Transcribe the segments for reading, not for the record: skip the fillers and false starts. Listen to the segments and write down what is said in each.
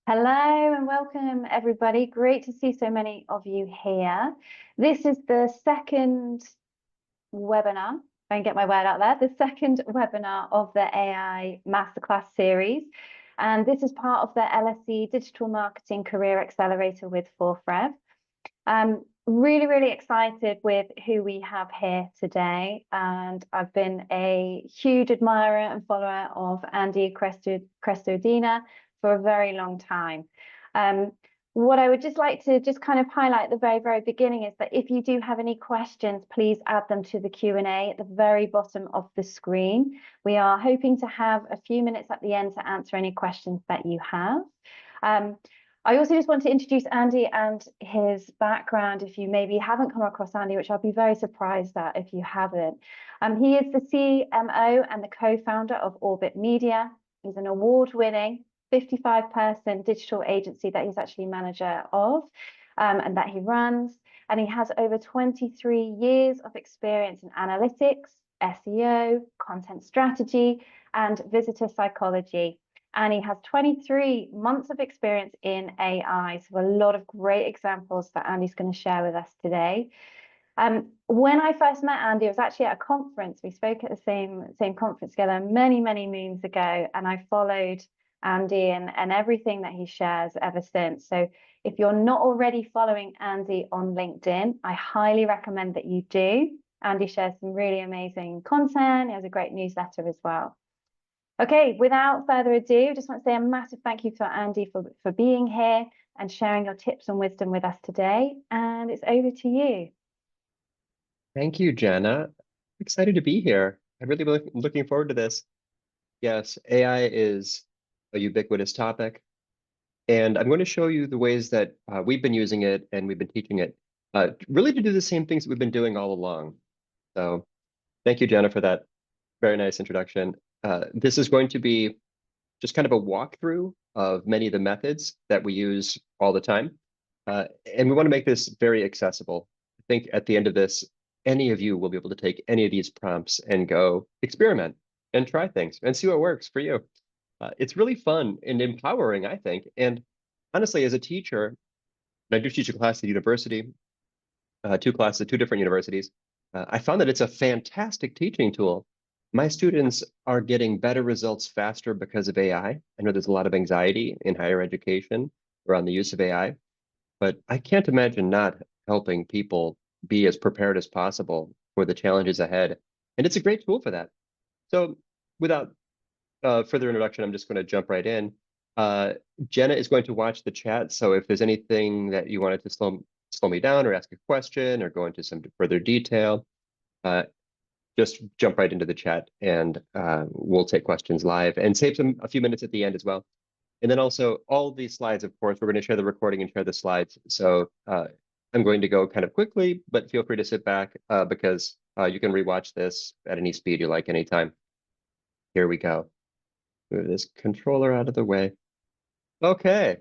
Hello and welcome, everybody. Great to see so many of you here. This is the second webinar, if I can get my word out there, the second webinar of the AI Masterclass series. And this is part of the LSE Digital Marketing Career Accelerator with 4Rev. Really excited with who we have here today. And I've been a huge admirer and follower of Andy Crestodina for a very long time. What I would just like to kind of highlight at the very beginning is that if you do have any questions, please add them to the Q&A at the very bottom of the screen. We are hoping to have a few minutes at the end to answer any questions that you have. I also just want to introduce Andy and his background if you maybe haven't come across Andy, which I'll be very surprised at if you haven't. He is the CMO and the co-founder of Orbit Media. He's an award-winning 55-person digital agency that he's actually manager of and that he runs. And he has over 23 years of experience in analytics, SEO, content strategy, and visitor psychology. And he has 23 months of experience in AI. So a lot of great examples that Andy's going to share with us today. When I first met Andy, it was actually at a conference. We spoke at the same conference together many moons ago, and I followed Andy and everything that he shares ever since. So if you're not already following Andy on LinkedIn, I highly recommend that you do. Andy shares some really amazing content. He has a great newsletter as well. Okay, without further ado, just want to say a massive thank you to Andy for being here and sharing your tips and wisdom with us today. And it's over to you. Thank you, Jenna. Excited to be here. I'm really looking forward to this. Yes, AI is a ubiquitous topic, and I'm going to show you the ways that we've been using it and we've been teaching it, really to do the same things that we've been doing all along. So thank you, Jenna, for that very nice introduction. This is going to be just kind of a walkthrough of many of the methods that we use all the time. And we want to make this very accessible. I think at the end of this, any of you will be able to take any of these prompts and go experiment and try things and see what works for you. It's really fun and empowering, I think. And honestly, as a teacher, I do teach a class at university, two classes at two different universities. I found that it's a fantastic teaching tool. My students are getting better results faster because of AI. I know there's a lot of anxiety in higher education around the use of AI, but I can't imagine not helping people be as prepared as possible for the challenges ahead. And it's a great tool for that. So without further introduction, I'm just going to jump right in. Jenna is going to watch the chat. So if there's anything that you wanted to slow me down or ask a question or go into some further detail, just jump right into the chat and we'll take questions live and save a few minutes at the end as well. And then also all of these slides, of course, we're going to share the recording and share the slides. So I'm going to go kind of quickly, but feel free to sit back because you can rewatch this at any speed you like anytime. Here we go. Move this controller out of the way. Okay,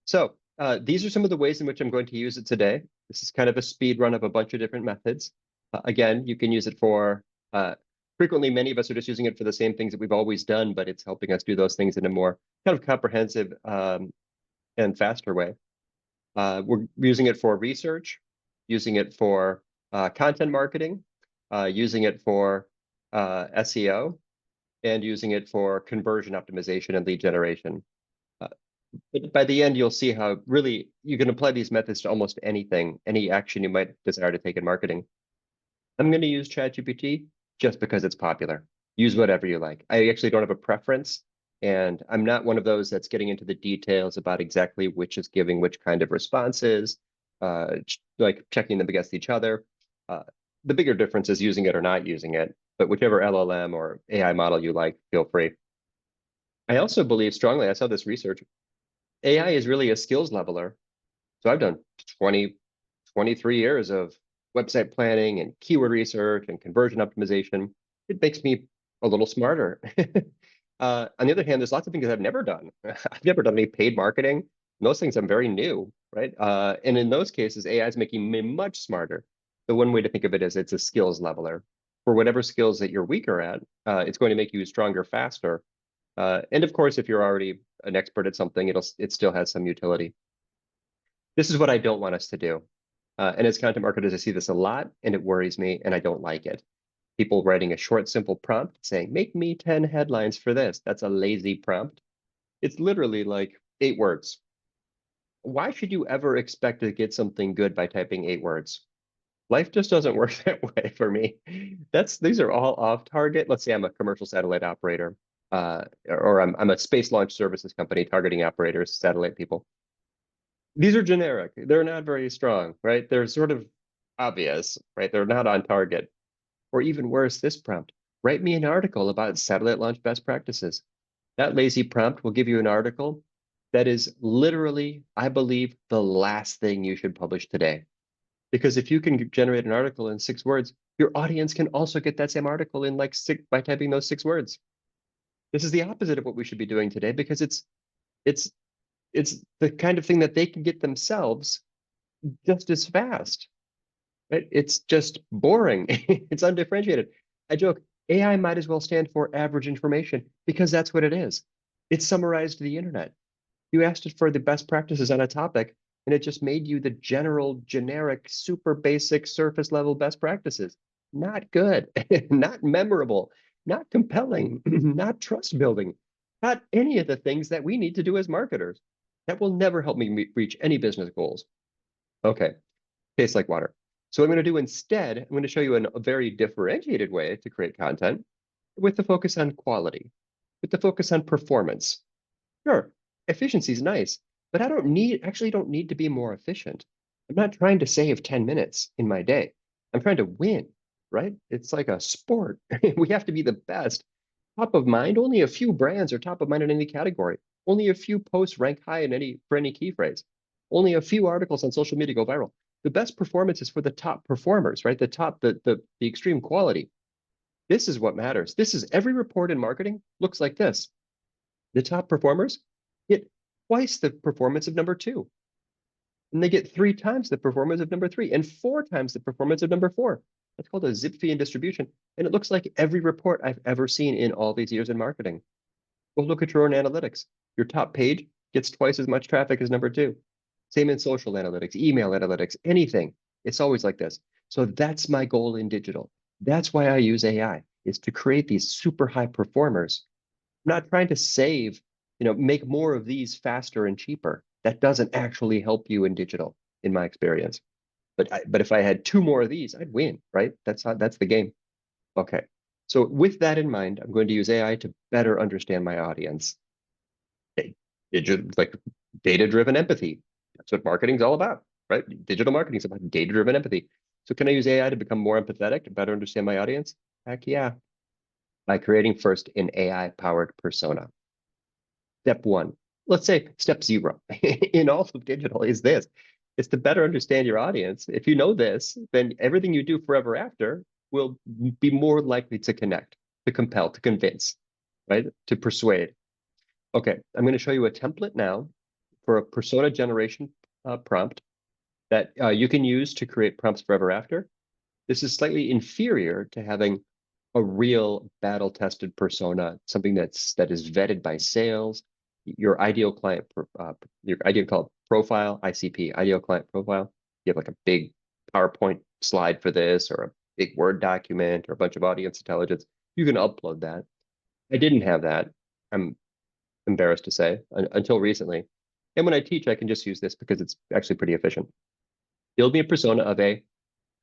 so these are some of the ways in which I'm going to use it today. This is kind of a speed run of a bunch of different methods. Again, you can use it for, frequently many of us are just using it for the same things that we've always done, but it's helping us do those things in a more kind of comprehensive and faster way. We're using it for research, using it for content marketing, using it for SEO, and using it for conversion optimization and lead generation. But by the end, you'll see how really you can apply these methods to almost anything, any action you might desire to take in marketing. I'm going to use ChatGPT just because it's popular. Use whatever you like. I actually don't have a preference, and I'm not one of those that's getting into the details about exactly which is giving which kind of responses, like checking them against each other. The bigger difference is using it or not using it, but whichever LLM or AI model you like, feel free. I also believe strongly, I saw this research, AI is really a skills leveler. So I've done 23 years of website planning and keyword research and conversion optimization. It makes me a little smarter. On the other hand, there's lots of things I've never done. I've never done any paid marketing. And those things I'm very new, right? And in those cases, AI is making me much smarter. So one way to think of it is it's a skills leveler. For whatever skills that you're weaker at, it's going to make you stronger faster. And of course, if you're already an expert at something, it still has some utility. This is what I don't want us to do. And as content marketers, I see this a lot, and it worries me, and I don't like it. People writing a short, simple prompt saying, make me 10 headlines for this. That's a lazy prompt. It's literally like 8 words. Why should you ever expect to get something good by typing 8 words? Life just doesn't work that way for me. These are all off target. Let's say I'm a commercial satellite operator, or I'm a space launch services company targeting operators, satellite people. These are generic. They're not very strong, right? They're sort of obvious, right? They're not on target. Or even worse, this prompt, write me an article about satellite launch best practices. That lazy prompt will give you an article that is literally, I believe, the last thing you should publish today. Because if you can generate an article in 6 words, your audience can also get that same article in like 6 by typing those 6 words. This is the opposite of what we should be doing today because it's it's the kind of thing that they can get themselves just as fast. Right? It's just boring. It's undifferentiated. I joke, AI might as well stand for average information because that's what it is. It summarized the internet. You asked it for the best practices on a topic, and it just made you the general, generic, super basic, surface level best practices. Not good, not memorable, not compelling, not trust building, not any of the things that we need to do as marketers. That will never help me reach any business goals. Okay, tastes like water. So what I'm going to do instead, I'm going to show you a very differentiated way to create content with the focus on quality, with the focus on performance. Sure, efficiency is nice, but I actually don't need to be more efficient. I'm not trying to save 10 minutes in my day. I'm trying to win, right? It's like a sport. We have to be the best. Top of mind, only a few brands are top of mind in any category. Only a few posts rank high for any key phrase. Only a few articles on social media go viral. The best performance is for the top performers, right? The extreme quality. This is what matters. This is every report in marketing looks like this. The top performers get twice the performance of number 2. And they get 3 times the performance of number 3 and 4 times the performance of number 4. That's called a zip fee in distribution. And it looks like every report I've ever seen in all these years in marketing. Well, look at your own analytics. Your top page gets twice as much traffic as number 2. Same in social analytics, email analytics, anything. It's always like this. So that's my goal in digital. That's why I use AI, is to create these super high performers. I'm not trying to save, make more of these faster and cheaper. That doesn't actually help you in digital, in my experience. But if I had 2 more of these, I'd win, right? That's the game. Okay. So with that in mind, I'm going to use AI to better understand my audience. Like data-driven empathy. That's what marketing's all about, right? Digital marketing is about data-driven empathy. So can I use AI to become more empathetic, to better understand my audience? Heck yeah. By creating first an AI-powered persona. Step 1. Let's say step 0 in all of digital is this. It's to better understand your audience. If you know this, then everything you do forever after will be more likely to connect, to compel, to convince, right? To persuade. Okay, I'm going to show you a template now for a persona generation prompt that you can use to create prompts forever after. This is slightly inferior to having a real battle-tested persona, something that is vetted by sales, your ideal client profile, ICP, ideal client profile. You have like a big PowerPoint slide for this, or a big Word document, or a bunch of audience intelligence. You can upload that. I didn't have that. I'm embarrassed to say, until recently. And when I teach, I can just use this because it's actually pretty efficient. Build me a persona of a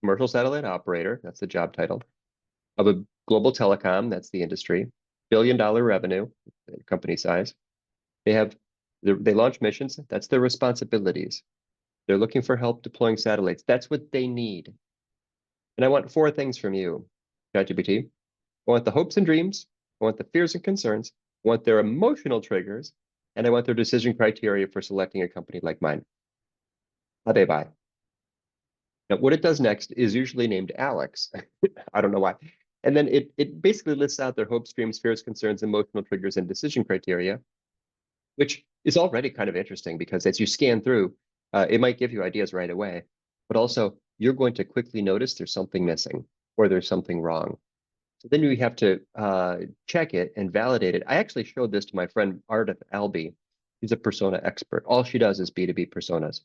commercial satellite operator, that's the job title, of a global telecom, that's the industry, $1 billion revenue, company size. They launch missions, that's their responsibilities. They're looking for help deploying satellites. That's what they need. And I want 4 things from you, ChatGPT. I want the hopes and dreams. I want the fears and concerns. I want their emotional triggers. And I want their decision criteria for selecting a company like mine. Bye. Now, what it does next is usually named Alex. I don't know why. And then it basically lists out their hopes, dreams, fears, concerns, emotional triggers, and decision criteria, which is already kind of interesting because as you scan through, it might give you ideas right away, but also you're going to quickly notice there's something missing or there's something wrong. So then we have to check it and validate it. I actually showed this to my friend Ardith Albee. She's a persona expert. All she does is B2B personas.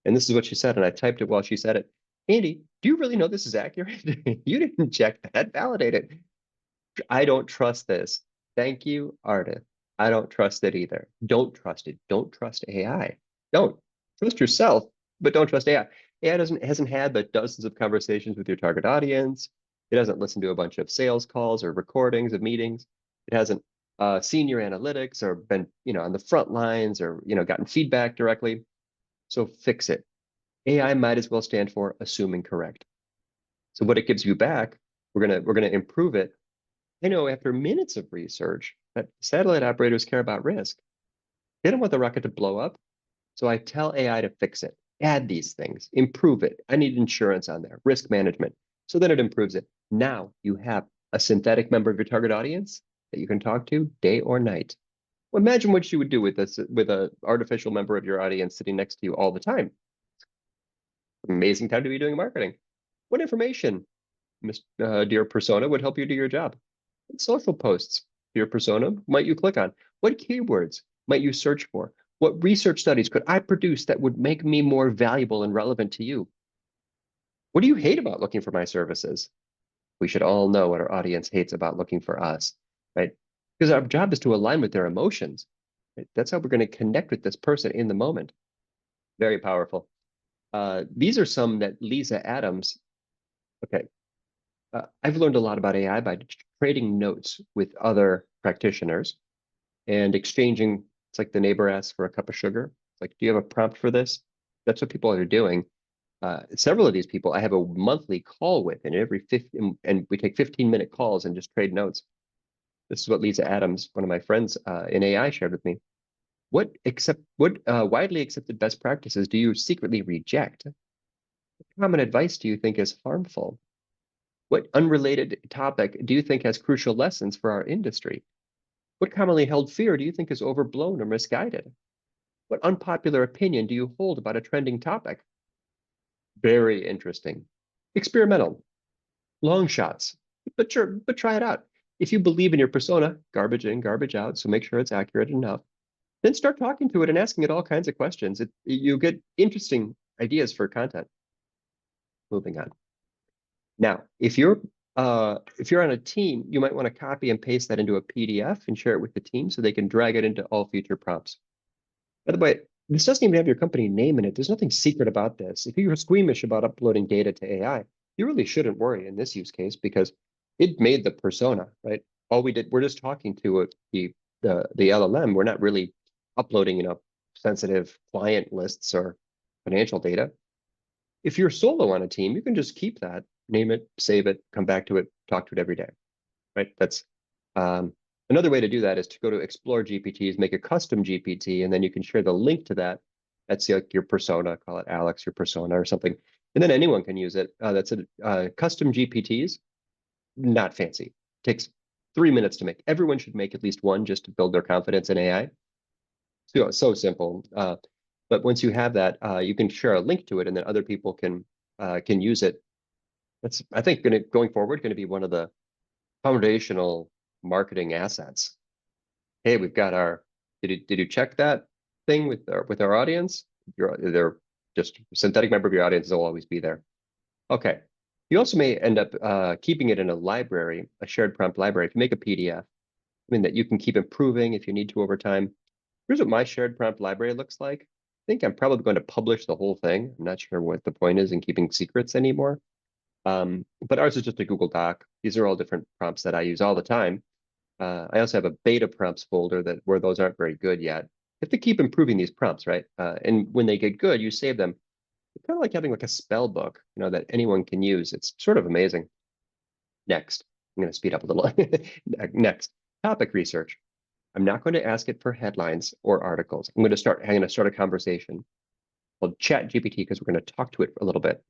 And this is what she said, and I typed it while she said it. Andy, do you really know this is accurate? You didn't check that, validate it. I don't trust this. Thank you, Ardith. I don't trust it either. Don't trust it. Don't trust AI. Don't trust yourself, but don't trust AI. AI hasn't had but dozens of conversations with your target audience. It hasn't listened to a bunch of sales calls or recordings of meetings. It hasn't seen your analytics or been, on the front lines or, gotten feedback directly. So fix it. AI might as well stand for assuming correct. So what it gives you back, we're gonna improve it. I know after minutes of research that satellite operators care about risk. They don't want the rocket to blow up. So I tell AI to fix it, add these things, improve it. I need insurance on there, risk management. So then it improves it. Now you have a synthetic member of your target audience that you can talk to day or night. Well, imagine what you would do with this with an artificial member of your audience sitting next to you all the time. Amazing time to be doing marketing. What information, dear persona, would help you do your job? What social posts, dear persona, might you click on? What keywords might you search for? What research studies could I produce that would make me more valuable and relevant to you? What do you hate about looking for my services? We should all know what our audience hates about looking for us, right? Because our job is to align with their emotions. Right? That's how we're going to connect with this person in the moment. Very powerful. These are some that Lisa Adams, okay, I've learned a lot about AI by trading notes with other practitioners and exchanging. It's like the neighbor asks for a cup of sugar. It's like, do you have a prompt for this? That's what people are doing. Several of these people I have a monthly call with, and every 15, and we take 15-minute calls and just trade notes. This is what Lisa Adams, one of my friends in AI, shared with me. What widely accepted best practices do you secretly reject? What common advice do you think is harmful? What unrelated topic do you think has crucial lessons for our industry? What commonly held fear do you think is overblown or misguided? What unpopular opinion do you hold about a trending topic? Very interesting. Experimental. Long shots. But sure, but try it out. If you believe in your persona, garbage in, garbage out, so make sure it's accurate enough. Then start talking to it and asking it all kinds of questions. You get interesting ideas for content. Moving on. Now, if you're on a team, you might want to copy and paste that into a PDF and share it with the team so they can drag it into all future prompts. By the way, this doesn't even have your company name in it. There's nothing secret about this. If you're squeamish about uploading data to AI, you really shouldn't worry in this use case because it made the persona, right? All we did, we're just talking to the LLM. We're not really uploading, sensitive client lists or financial data. If you're solo on a team, you can just keep that, name it, save it, come back to it, talk to it every day, right? That's another way to do that is to go to Explore GPTs, make a custom GPT, and then you can share the link to that. That's like your persona, call it Alex, your persona or something. And then anyone can use it. That's a custom GPTs, not fancy. Takes 3 minutes to make. Everyone should make at least one just to build their confidence in AI. So simple. But once you have that, you can share a link to it, and then other people can use it. That's, I think, going forward, going to be one of the foundational marketing assets. Hey, we've got our. Did you check that thing with our audience? They're just synthetic member of your audience will always be there. Okay. You also may end up keeping it in a library, a shared prompt library. If you make a PDF, I mean that you can keep improving if you need to over time. Here's what my shared prompt library looks like. I think I'm probably going to publish the whole thing. I'm not sure what the point is in keeping secrets anymore. But ours is just a Google Doc. These are all different prompts that I use all the time. I also have a beta prompts folder where those aren't very good yet. You have to keep improving these prompts, right? And when they get good, you save them. It's kind of like having like a spell book, that anyone can use. It's sort of amazing. Next, I'm going to speed up a little. Next, topic research. I'm not going to ask it for headlines or articles. I'm going to start a conversation called Chat GPT because we're going to talk to it for a little bit.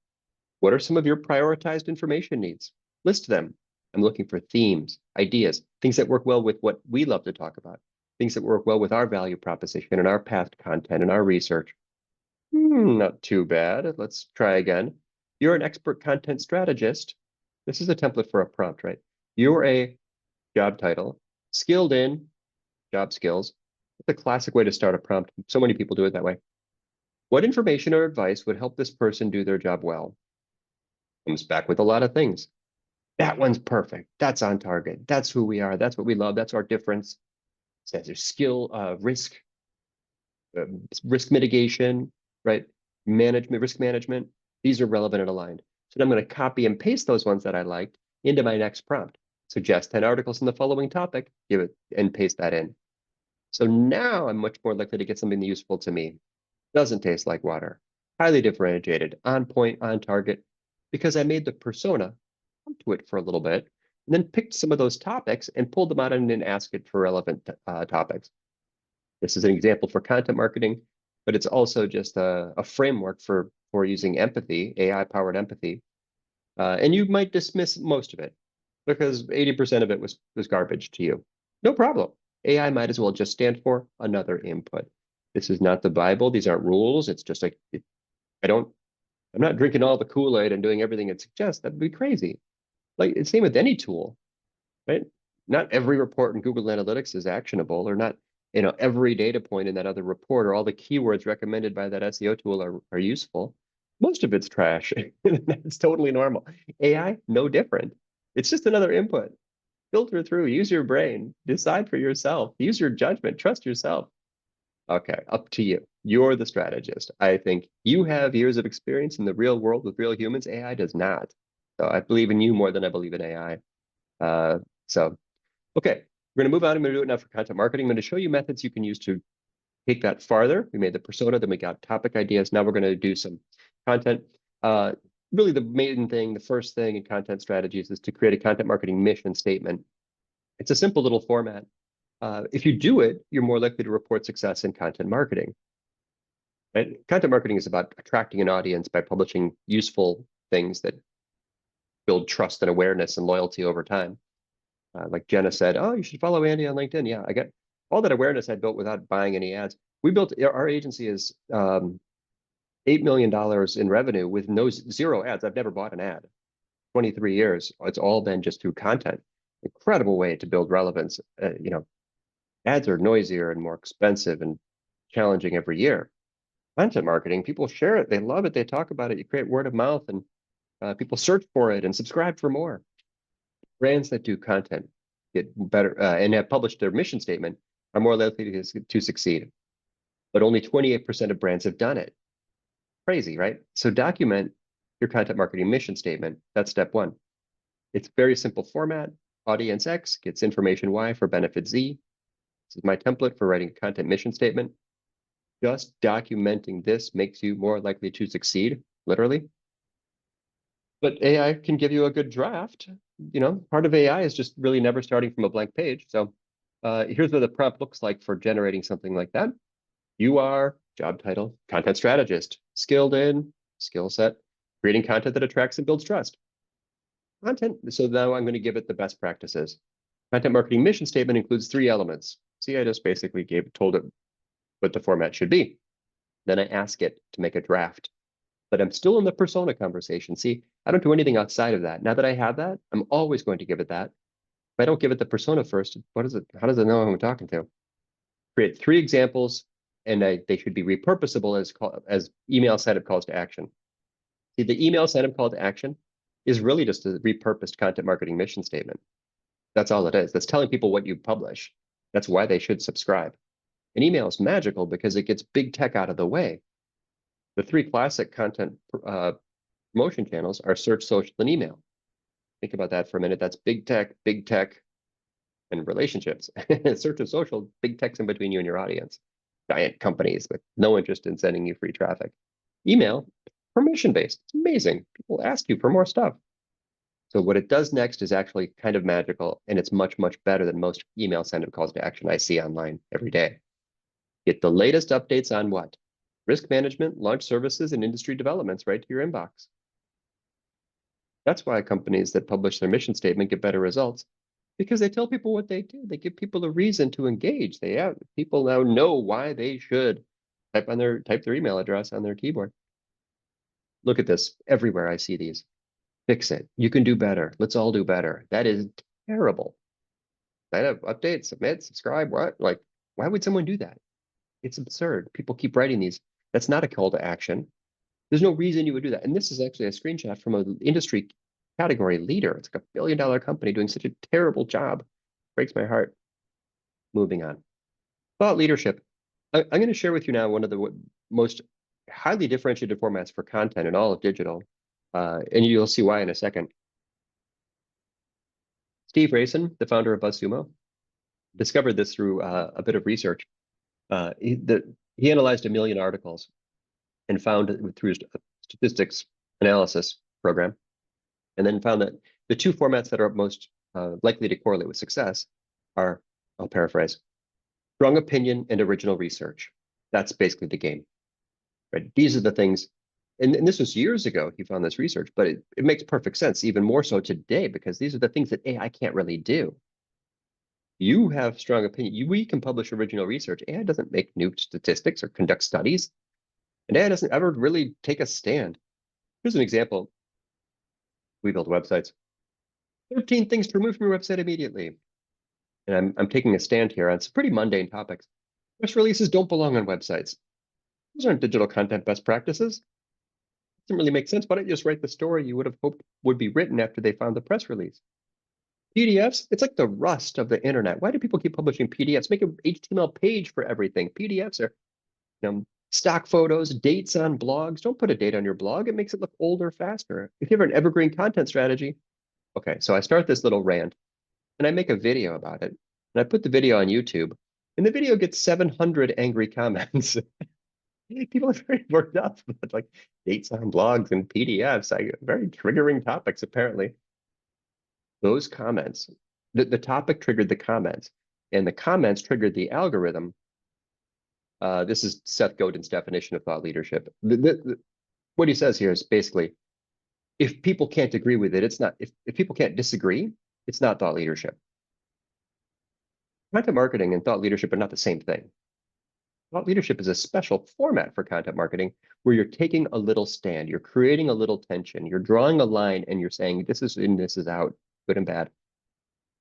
What are some of your prioritized information needs? List them. I'm looking for themes, ideas, things that work well with what we love to talk about, things that work well with our value proposition and our past content and our research. Not too bad. Let's try again. You're an expert content strategist. This is a template for a prompt, right? You're a job title, skilled in job skills. It's a classic way to start a prompt. So many people do it that way. What information or advice would help this person do their job well? Comes back with a lot of things. That one's perfect. That's on target. That's who we are. That's what we love. That's our difference. Says there's skill, risk mitigation, right? Risk management. These are relevant and aligned. So I'm going to copy and paste those ones that I liked into my next prompt. Suggest 10 articles in the following topic, give it and paste that in. So now I'm much more likely to get something useful to me. Doesn't taste like water. Highly differentiated, on point, on target, because I made the persona come to it for a little bit, and then picked some of those topics and pulled them out and then asked it for relevant topics. This is an example for content marketing, but it's also just a framework for using empathy, AI-powered empathy. And you might dismiss most of it because 80% of it was garbage to you. No problem. AI might as well just stand for another input. This is not the Bible. These aren't rules. It's just like, I'm not drinking all the Kool-Aid and doing everything it suggests. That'd be crazy. Like it's same with any tool, right? Not every report in Google Analytics is actionable, or not, every data point in that other report or all the keywords recommended by that SEO tool are useful. Most of it's trash. That's totally normal. AI, no different. It's just another input. Filter through, use your brain, decide for yourself, use your judgment, trust yourself. Okay, up to you. You're the strategist. I think you have years of experience in the real world with real humans. AI does not. So I believe in you more than I believe in AI. So, okay, we're going to move on. I'm going to do it now for content marketing. I'm going to show you methods you can use to take that farther. We made the persona, then we got topic ideas. Now we're going to do some content. Really, the main thing, the first thing in content strategies is to create a content marketing mission statement. It's a simple little format. If you do it, you're more likely to report success in content marketing. Right? Content marketing is about attracting an audience by publishing useful things that build trust and awareness and loyalty over time. Like Jenna said, oh, you should follow Andy on LinkedIn. Yeah, I got all that awareness I built without buying any ads. Our agency is $8 million in revenue with zero ads. I've never bought an ad. 23 years. It's all been just through content. Incredible way to build relevance. Ads are noisier and more expensive and challenging every year. Content marketing, people share it, they love it, they talk about it. You create word of mouth, and people search for it and subscribe for more. Brands that do content get better and have published their mission statement are more likely to succeed. But only 28% of brands have done it. Crazy, right? So document your content marketing mission statement. That's step one. It's very simple format. Audience X gets information Y for benefit Z. This is my template for writing a content mission statement. Just documenting this makes you more likely to succeed, literally. But AI can give you a good draft. Part of AI is just really never starting from a blank page. So here's what the prompt looks like for generating something like that. You are, job title, content strategist, skilled in, skill set, creating content that attracts and builds trust. Content, so now I'm going to give it the best practices. Content marketing mission statement includes 3 elements. See, I just basically told it what the format should be. Then I ask it to make a draft. But I'm still in the persona conversation. See, I don't do anything outside of that. Now that I have that, I'm always going to give it that. If I don't give it the persona first, how does it know who I'm talking to? Create 3 examples, and they should be repurposable as email setup calls to action. See, the email setup call to action is really just a repurposed content marketing mission statement. That's all it is. That's telling people what you publish. That's why they should subscribe. An email is magical because it gets big tech out of the way. The 3 classic content promotion channels are search, social, and email. Think about that for a minute. That's big tech, and relationships. Search and social, big tech's in between you and your audience. Giant companies with no interest in sending you free traffic. Email, permission-based. It's amazing. People ask you for more stuff. So what it does next is actually kind of magical, and it's much, much better than most email send-up calls to action I see online every day. Get the latest updates on what? Risk management, launch services, and industry developments right to your inbox. That's why companies that publish their mission statement get better results, because they tell people what they do. They give people a reason to engage. People now know why they should type their email address on their keyboard. Look at this. Everywhere I see these. Fix it. You can do better. Let's all do better. That is Terrible. Sign up, update, submit, subscribe. What? Like, why would someone do that? It's absurd. People keep writing these. That's not a call to action. There's no reason you would do that. And this is actually a screenshot from an industry category leader. It's like $1 billion company doing such a terrible job. Breaks my heart. Moving on. Thought leadership. I'm going to share with you now one of the most highly differentiated formats for content in all of digital. And you'll see why in a second. Steve Raisin, the founder of BuzzSumo, discovered this through a bit of research. He analyzed 1 million articles and found through a statistics analysis program, and then found that the two formats that are most likely to correlate with success are, I'll paraphrase, strong opinion and original research. That's basically the game, right? These are the things, and this was years ago he found this research, but it makes perfect sense, even more so today, because these are the things that AI can't really do. You have strong opinion. We can publish original research. AI doesn't make new statistics or conduct studies. And AI doesn't ever really take a stand. Here's an example. We build websites. 13 things to remove from your website immediately. And I'm taking a stand here on some pretty mundane topics. Press releases don't belong on websites. Those aren't digital content best practices. Doesn't really make sense. Why don't you just write the story you would have hoped would be written after they found the press release? PDFs, it's like the rust of the internet. Why do people keep publishing PDFs? Make an HTML page for everything. PDFs are, stock photos, dates on blogs. Don't put a date on your blog. It makes it look older faster. If you have an evergreen content strategy, okay, so I start this little rant and I make a video about it. And I put the video on YouTube, and the video gets 700 angry comments. People are very worked up about like dates on blogs and PDFs. Very triggering topics, apparently. Those comments, the topic triggered the comments, and the comments triggered the algorithm. This is Seth Godin's definition of thought leadership. What he says here is basically, if people can't agree with it, it's not, if people can't disagree, it's not thought leadership. Content marketing and thought leadership are not the same thing. Thought leadership is a special format for content marketing where you're taking a little stand, you're creating a little tension, you're drawing a line, and you're saying, this is in, this is out, good and bad.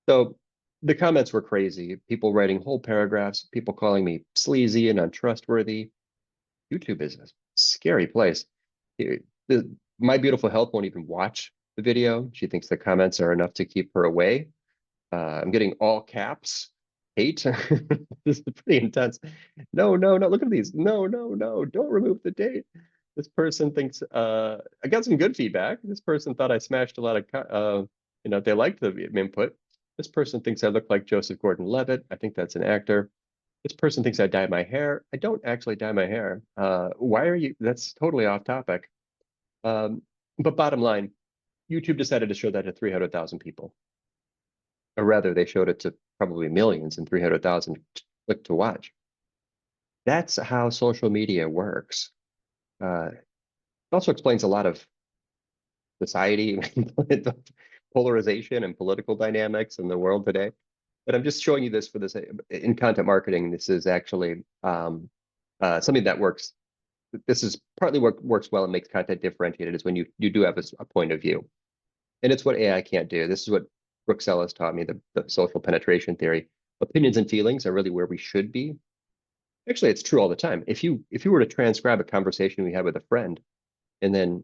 So the comments were crazy. People writing whole paragraphs, people calling me sleazy and untrustworthy. YouTube is a scary place. My beautiful health won't even watch the video. She thinks the comments are enough to keep her away. I'm getting all caps, hate. This is pretty intense. No, no, no, look at these. No, no, no, don't remove the date. This person thinks, I got some good feedback. This person thought I smashed a lot of, they liked the input. This person thinks I look like Joseph Gordon-Levitt. I think that's an actor. This person thinks I dye my hair. I don't actually dye my hair. Why are you? That's totally off topic. But bottom line, YouTube decided to show that to 300,000 people. Or rather, they showed it to probably millions, and 300,000 clicked to watch. That's how social media works. It also explains a lot of society, polarization and political dynamics in the world today. But I'm just showing you this for this in content marketing. This is actually something that works. This is partly what works well and makes content differentiated is when you do have a point of view. And it's what AI can't do. This is what Brooke Sellas taught me, the social penetration theory. Opinions and feelings are really where we should be. Actually, it's true all the time. If you were to transcribe a conversation we had with a friend and then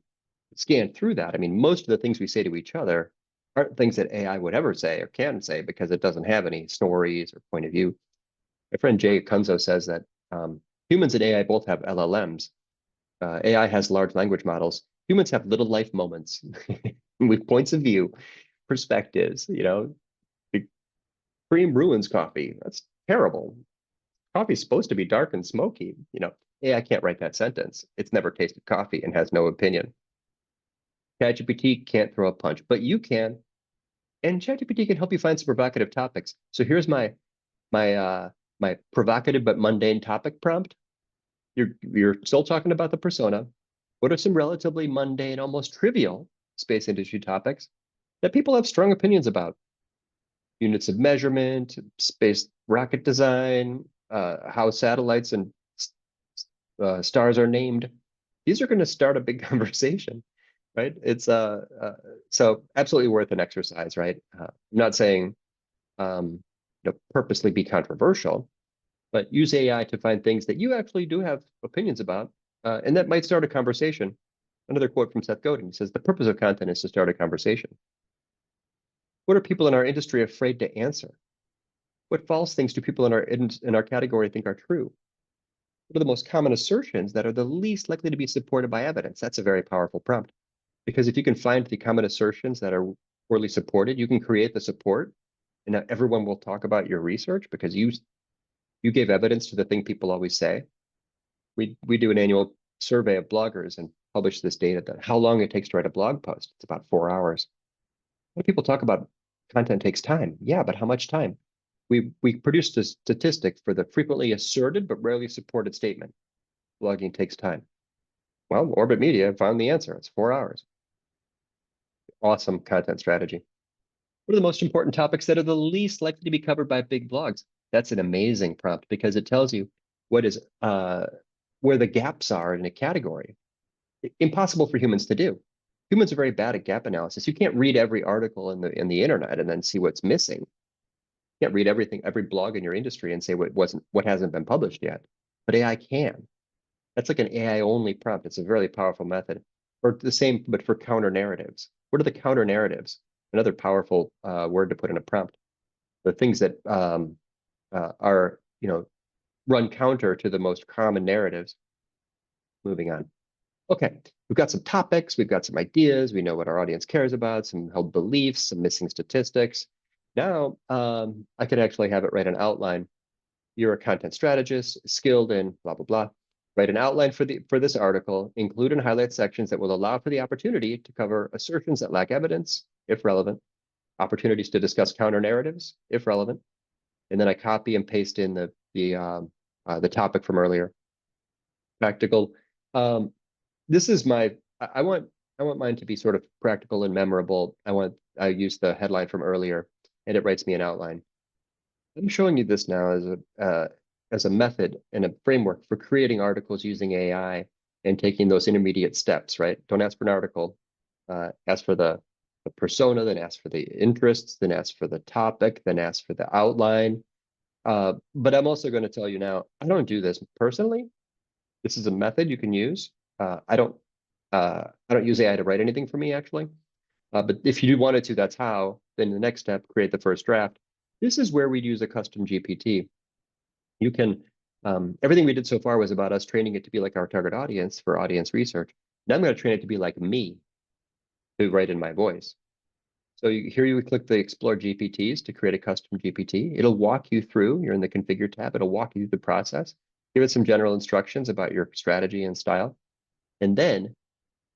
scan through that, I mean, most of the things we say to each other aren't things that AI would ever say or can say because it doesn't have any stories or point of view. My friend Jay Kunzo says that humans and AI both have LLMs. AI has large language models. Humans have little life moments with points of view, perspectives. The cream ruins coffee. That's terrible. Coffee's supposed to be dark and smoky. AI can't write that sentence. It's never tasted coffee and has no opinion. ChatGPT can't throw a punch, but you can. And ChatGPT can help you find some provocative topics. So here's my provocative but mundane topic prompt. You're still talking about the persona. What are some relatively mundane, almost trivial space industry topics that people have strong opinions about? Units of measurement, space rocket design, how satellites and stars are named. These are going to start a big conversation. right? It's so absolutely worth an exercise, right? I'm not saying purposely be controversial, but use AI to find things that you actually do have opinions about, and that might start a conversation. Another quote from Seth Godin, he says, "The purpose of content is to start a conversation." What are people in our industry afraid to answer? What false things do people in our category think are true? What are the most common assertions that are the least likely to be supported by evidence? That's a very powerful prompt. Because if you can find the common assertions that are poorly supported, you can create the support, and now everyone will talk about your research because you gave evidence to the thing people always say. We do an annual survey of bloggers and publish this data that how long it takes to write a blog post. It's about 4 hours. When people talk about content takes time, yeah, but how much time? We produced a statistic for the frequently asserted but rarely supported statement. Blogging takes time. Well, Orbit Media found the answer. It's 4 hours. Awesome content strategy. What are the most important topics that are the least likely to be covered by big blogs? That's an amazing prompt because it tells you what is where the gaps are in a category. Impossible for humans to do. Humans are very bad at gap analysis. You can't read every article in the internet and then see what's missing. You can't read everything, every blog in your industry and say what hasn't been published yet. But AI can. That's like an AI only prompt. It's a very powerful method. Or the same, but for counter narratives. What are the counter narratives? Another powerful word to put in a prompt. The things that are, run counter to the most common narratives. Moving on. Okay, we've got some topics, we've got some ideas, we know what our audience cares about, some held beliefs, some missing statistics. Now, I could actually have it write an outline. You're a content strategist, skilled in blah, blah, blah. Write an outline for this article, include and highlight sections that will allow for the opportunity to cover assertions that lack evidence, if relevant, opportunities to discuss counter narratives, if relevant, and then I copy and paste in the topic from earlier. Practical. This is my. I want mine to be sort of practical and memorable. I use the headline from earlier, and it writes me an outline. I'm showing you this now as a method and a framework for creating articles using AI and taking those intermediate steps, right? Don't ask for an article. Ask for the persona, then ask for the interests, then ask for the topic, then ask for the outline. But I'm also going to tell you now, I don't do this personally. This is a method you can use. I don't use AI to write anything for me, actually. But if you wanted to, that's how. Then the next step, create the first draft. This is where we'd use a custom GPT. You can, everything we did so far was about us training it to be like our target audience for audience research. Now I'm going to train it to be like me, to write in my voice. So here you would click the Explore GPTs to create a custom GPT. It'll walk you through, you're in the Configure tab, it'll walk you through the process, give it some general instructions about your strategy and style, and then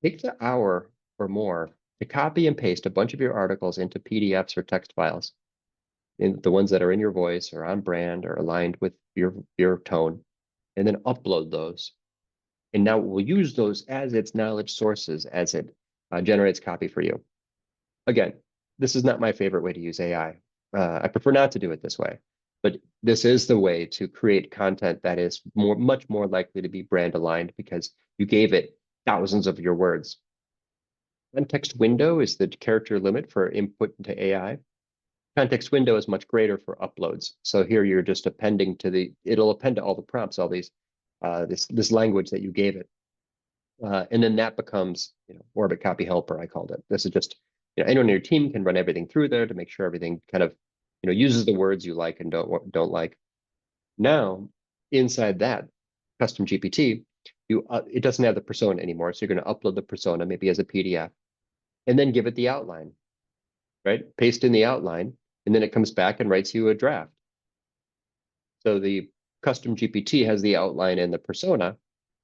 take the hour or more to copy and paste a bunch of your articles into PDFs or text files, in the ones that are in your voice or on brand or aligned with your tone, and then upload those. And now we'll use those as its knowledge sources as it generates copy for you. Again, this is not my favorite way to use AI. I prefer not to do it this way, but this is the way to create content that is much more likely to be brand aligned because you gave it thousands of your words. Context window is the character limit for input into AI. Context window is much greater for uploads. So here you're just appending to it'll append to all the prompts, all these, this language that you gave it. And then that becomes, Orbit Copy Helper, I called it. This is just, anyone on your team can run everything through there to make sure everything kind of, uses the words you like and don't like. Now, inside that custom GPT, it doesn't have the persona anymore. So you're going to upload the persona maybe as a PDF and then give it the outline, right? Paste in the outline, and then it comes back and writes you a draft. So the custom GPT has the outline and the persona,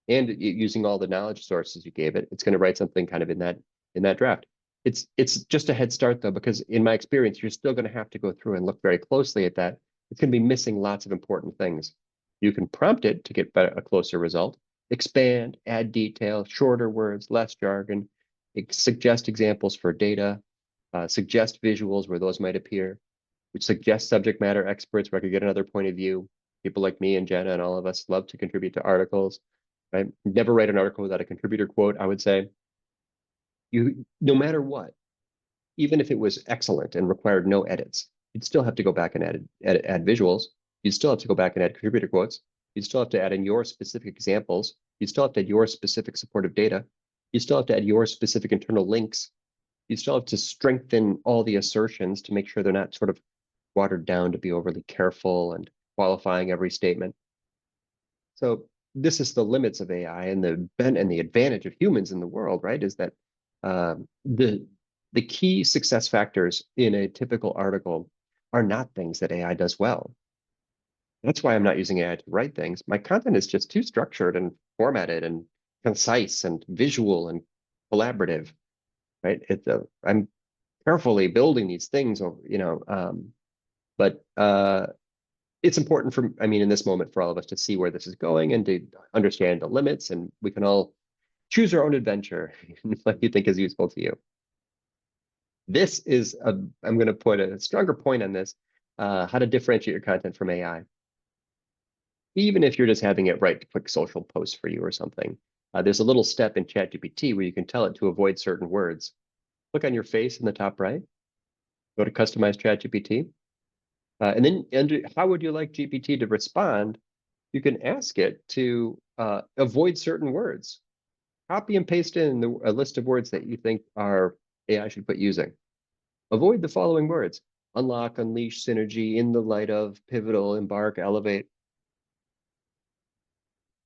and using all the knowledge sources you gave it, it's going to write something kind of in that draft. It's just a head start though, because in my experience, you're still going to have to go through and look very closely at that. It's going to be missing lots of important things. You can prompt it to get a closer result, expand, add detail, shorter words, less jargon, suggest examples for data, suggest visuals where those might appear, which suggest subject matter experts where I could get another point of view. People like me and Jenna and all of us love to contribute to articles, right? Never write an article without a contributor quote, I would say. No matter what, even if it was excellent and required no edits, you'd still have to go back and add visuals. You'd still have to go back and add contributor quotes. You'd still have to add in your specific examples. You'd still have to add your specific supportive data. You still have to add your specific internal links. You still have to strengthen all the assertions to make sure they're not sort of watered down to be overly careful and qualifying every statement. So this is the limits of AI and the advantage of humans in the world, right? Is that the key success factors in a typical article are not things that AI does well. That's why I'm not using AI to write things. My content is just too structured and formatted and concise and visual and collaborative, right? I'm carefully building these things over, but it's important I mean, in this moment for all of us to see where this is going and to understand the limits, and we can all choose our own adventure, what you think is useful to you. I'm going to put a stronger point on this, how to differentiate your content from AI. Even if you're just having it write quick social posts for you or something, there's a little step in ChatGPT where you can tell it to avoid certain words. Click on your face in the top right, go to Customize ChatGPT, and then how would you like GPT to respond? You can ask it to avoid certain words. Copy and paste in a list of words that you think AI should quit using. Avoid the following words: unlock, unleash, synergy, in the light of, pivotal, embark, elevate,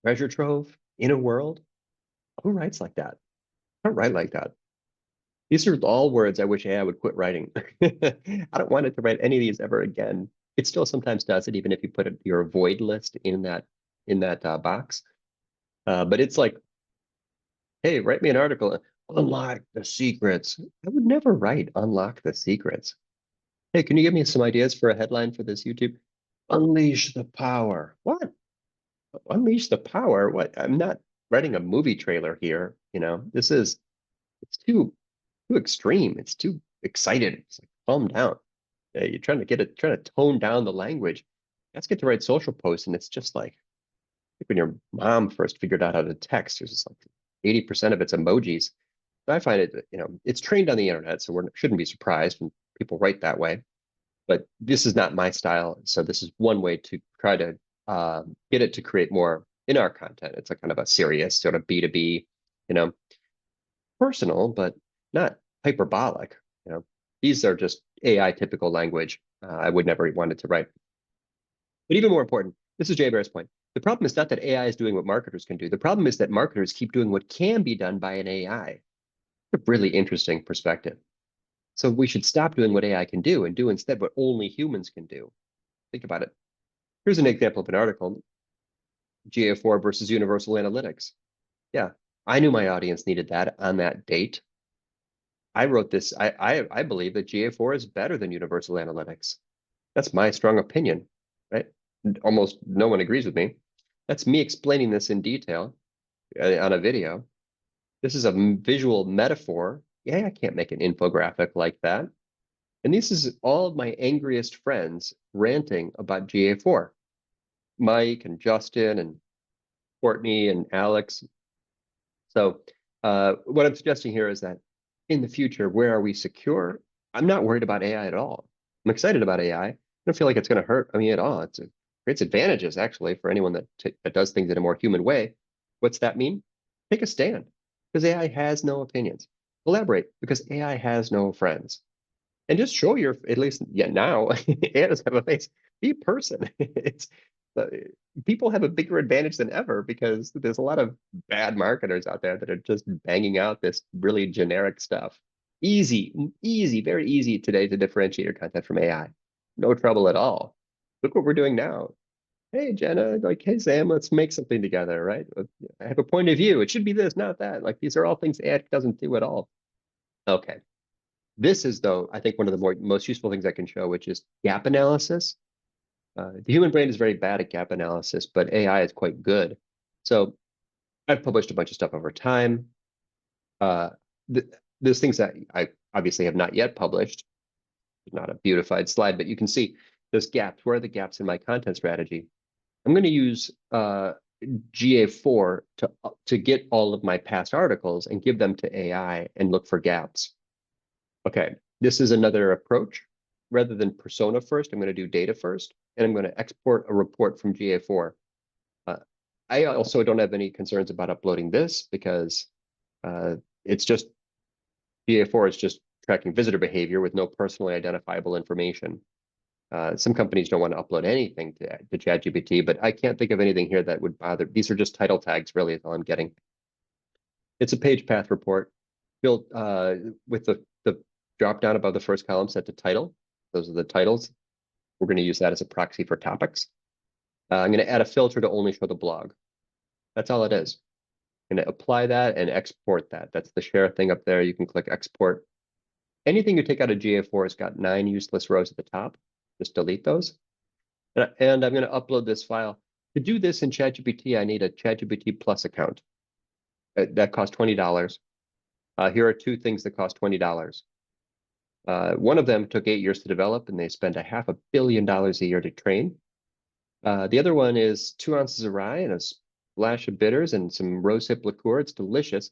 treasure trove, in a world. Who writes like that? I don't write like that. These are all words I wish AI would quit writing. I don't want it to write any of these ever again. It still sometimes does it, even if you put your avoid list in that box. But it's like, hey, write me an article. Unlock the secrets. I would never write unlock the secrets. Hey, can you give me some ideas for a headline for this YouTube? Unleash the power. What? Unleash the power? What? I'm not writing a movie trailer here. It's too extreme. It's too excited. It's like, calm down. You're trying to tone down the language. Let's get to write social posts, and it's just like when your mom first figured out how to text. There's just like 80% of it's emojis. I find it, it's trained on the internet, so we shouldn't be surprised when people write that way. But this is not my style, so this is one way to try to get it to create more in our content. It's a kind of a serious sort of B2B, personal, but not hyperbolic. These are just AI typical language. I would never want it to write. But even more important, this is Jay Bear's point. The problem is not that AI is doing what marketers can do. The problem is that marketers keep doing what can be done by an AI. A really interesting perspective. So we should stop doing what AI can do and do instead what only humans can do. Think about it. Here's an example of an article, GA4 versus Universal Analytics. Yeah, I knew my audience needed that on that date. I wrote this. I believe that GA4 is better than Universal Analytics. That's my strong opinion, right? Almost no one agrees with me. That's me explaining this in detail on a video. This is a visual metaphor. Yeah, I can't make an infographic like that. And this is all of my angriest friends ranting about GA4. Mike and Justin and Courtney and Alex. So what I'm suggesting here is that in the future, where are we secure? I'm not worried about AI at all. I'm excited about AI. I don't feel like it's going to hurt me at all. It creates advantages, actually, for anyone that does things in a more human way. What's that mean? Take a stand, because AI has no opinions. Collaborate, because AI has no friends. And just show at least, yeah, now, AI doesn't have a face. Be a person. Uh, People have a bigger advantage than ever because there's a lot of bad marketers out there that are just banging out this really generic stuff. Easy, very easy today to differentiate your content from AI. No trouble at all. Look what we're doing now. Hey, Jenna, like, hey, Sam, let's make something together, right? I have a point of view. It should be this, not that. Like, these are all things AI doesn't do at all. Okay. This is, though, I think one of the most useful things I can show, which is gap analysis. The human brain is very bad at gap analysis, but AI is quite good. So I've published a bunch of stuff over time. There's things that I obviously have not yet published. Not a beautified slide, but you can see there's gaps. Where are the gaps in my content strategy? I'm going to use GA4 to get all of my past articles and give them to AI and look for gaps. Okay, this is another approach. Rather than persona first, I'm going to do data first, and I'm going to export a report from GA4. I also don't have any concerns about uploading this because it's just GA4 is just tracking visitor behavior with no personally identifiable information. Some companies don't want to upload anything to ChatGPT, but I can't think of anything here that would bother. These are just title tags, really, is all I'm getting. It's a page path report built with the drop down above the first column set to title. Those are the titles. We're going to use that as a proxy for topics. I'm going to add a filter to only show the blog. That's all it is. I'm going to apply that and export that. That's the share thing up there. You can click export. Anything you take out of GA4 has got 9 useless rows at the top. Just delete those. And I'm going to upload this file. To do this in ChatGPT, I need a ChatGPT Plus account. That costs $20. Here are 2 things that cost $20. One of them took 8 years to develop, and they spend $500 million a year to train. The other one is 2 ounces of rye and a splash of bitters and some rosehip liqueur. It's delicious.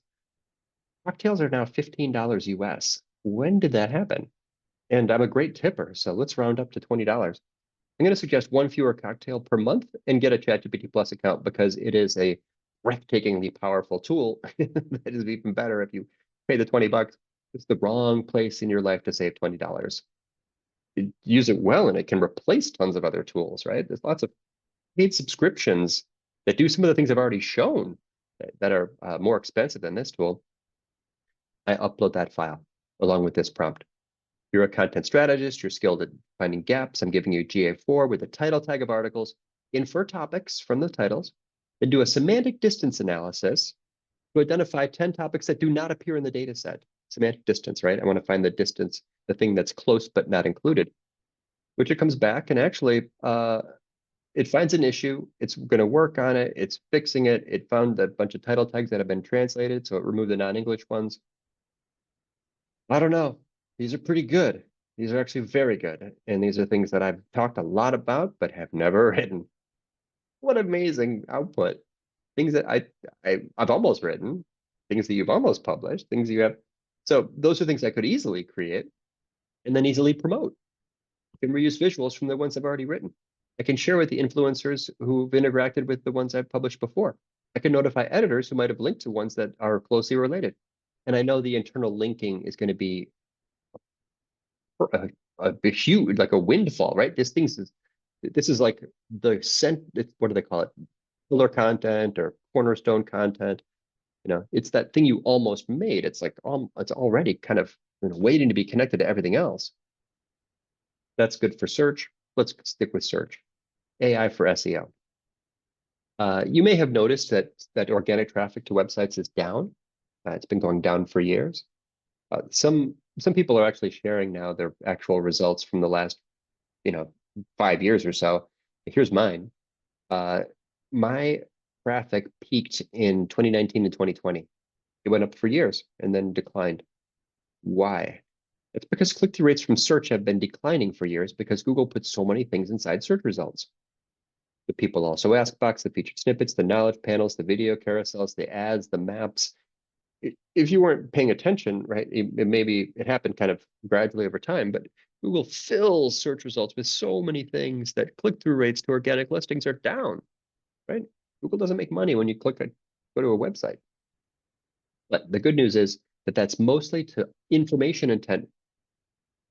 Cocktails are now $15 US. When did that happen? And I'm a great tipper, so let's round up to $20. I'm going to suggest 1 fewer cocktail per month and get a ChatGPT Plus account because it is a breathtakingly powerful tool that is even better if you pay the $20. It's the wrong place in your life to save $20. You use it well, and it can replace tons of other tools, right? There's lots of paid subscriptions that do some of the things I've already shown that are more expensive than this tool. I upload that file along with this prompt. You're a content strategist. You're skilled at finding gaps. I'm giving you GA4 with a title tag of articles. Infer topics from the titles. Then do a semantic distance analysis to identify 10 topics that do not appear in the data set. Semantic distance, right? I want to find the distance, the thing that's close but not included, which it comes back and actually it finds an issue. It's going to work on it. It's fixing it. It found a bunch of title tags that have been translated, so it removed the non-English ones. I don't know. These are pretty good. These are actually very good. And these are things that I've talked a lot about, but have never written. What amazing output. Things that I've almost written, things that you've almost published, things you have. So those are things I could easily create and then easily promote. I can reuse visuals from the ones I've already written. I can share with the influencers who've interacted with the ones I've published before. I can notify editors who might have linked to ones that are closely related. And I know the internal linking is going to be a huge, like a windfall, right? This is like what do they call it? Filler content or cornerstone content. It's that thing you almost made. It's like it's already kind of waiting to be connected to everything else. That's good for search. Let's stick with search. AI for SEO. You may have noticed that organic traffic to websites is down. It's been going down for years. Some people are actually sharing now their actual results from the last 5 years or so. Here's mine. My traffic peaked in 2019 and 2020. It went up for years and then declined. Why? It's because click-through rates from search have been declining for years because Google puts so many things inside search results. The people also ask box, the featured snippets, the knowledge panels, the video carousels, the ads, the maps. If you weren't paying attention, right, maybe it happened kind of gradually over time, but Google fills search results with so many things that click-through rates to organic listings are down, right? Google doesn't make money when you go to a website. But the good news is that that's mostly to information intent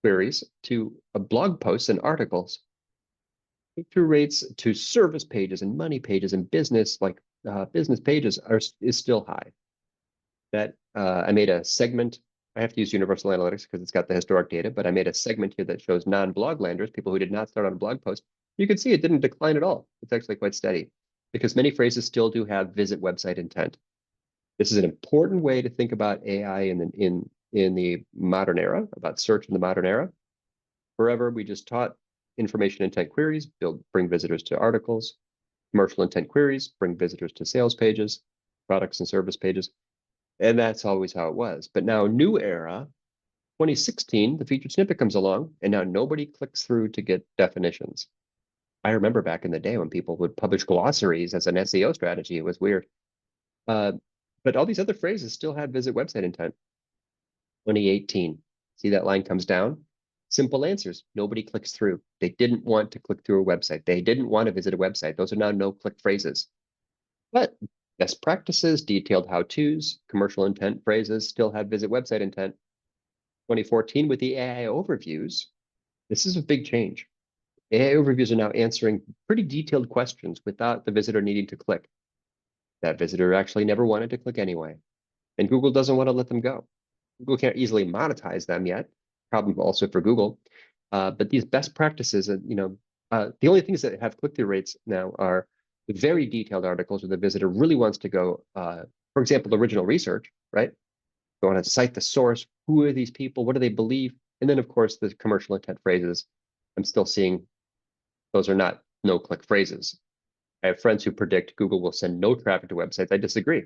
queries, to blog posts and articles. Click-through rates to service pages and money pages and business pages is still high. That I made a segment. I have to use Universal Analytics because it's got the historic data, but I made a segment here that shows non-blog landers, people who did not start on a blog post. You can see it didn't decline at all. It's actually quite steady because many phrases still do have visit website intent. This is an important way to think about AI in the modern era, about search in the modern era. Forever, we just taught information intent queries, bring visitors to articles. Commercial intent queries, bring visitors to sales pages, products and service pages. And that's always how it was. But now, new era, 2016, the featured snippet comes along, and now nobody clicks through to get definitions. I remember back in the day when people would publish glossaries as an SEO strategy. It was weird. Uh, but all these other phrases still had visit website intent. 2018. See that line comes down? Simple answers. Nobody clicks through. They didn't want to click through a website. They didn't want to visit a website. Those are now no-click phrases. But best practices, detailed how-tos, commercial intent phrases still have visit website intent. 2014 with the AI overviews, this is a big change. AI overviews are now answering pretty detailed questions without the visitor needing to click. That visitor actually never wanted to click anyway. And Google doesn't want to let them go. Google can't easily monetize them yet. Problem also for Google. But these best practices, the only things that have click-through rates now are the very detailed articles where the visitor really wants to go, for example, original research, right? They want to cite the source. Who are these people? What do they believe? And then, of course, the commercial intent phrases. I'm still seeing those are not no-click phrases. I have friends who predict Google will send no traffic to websites. I disagree.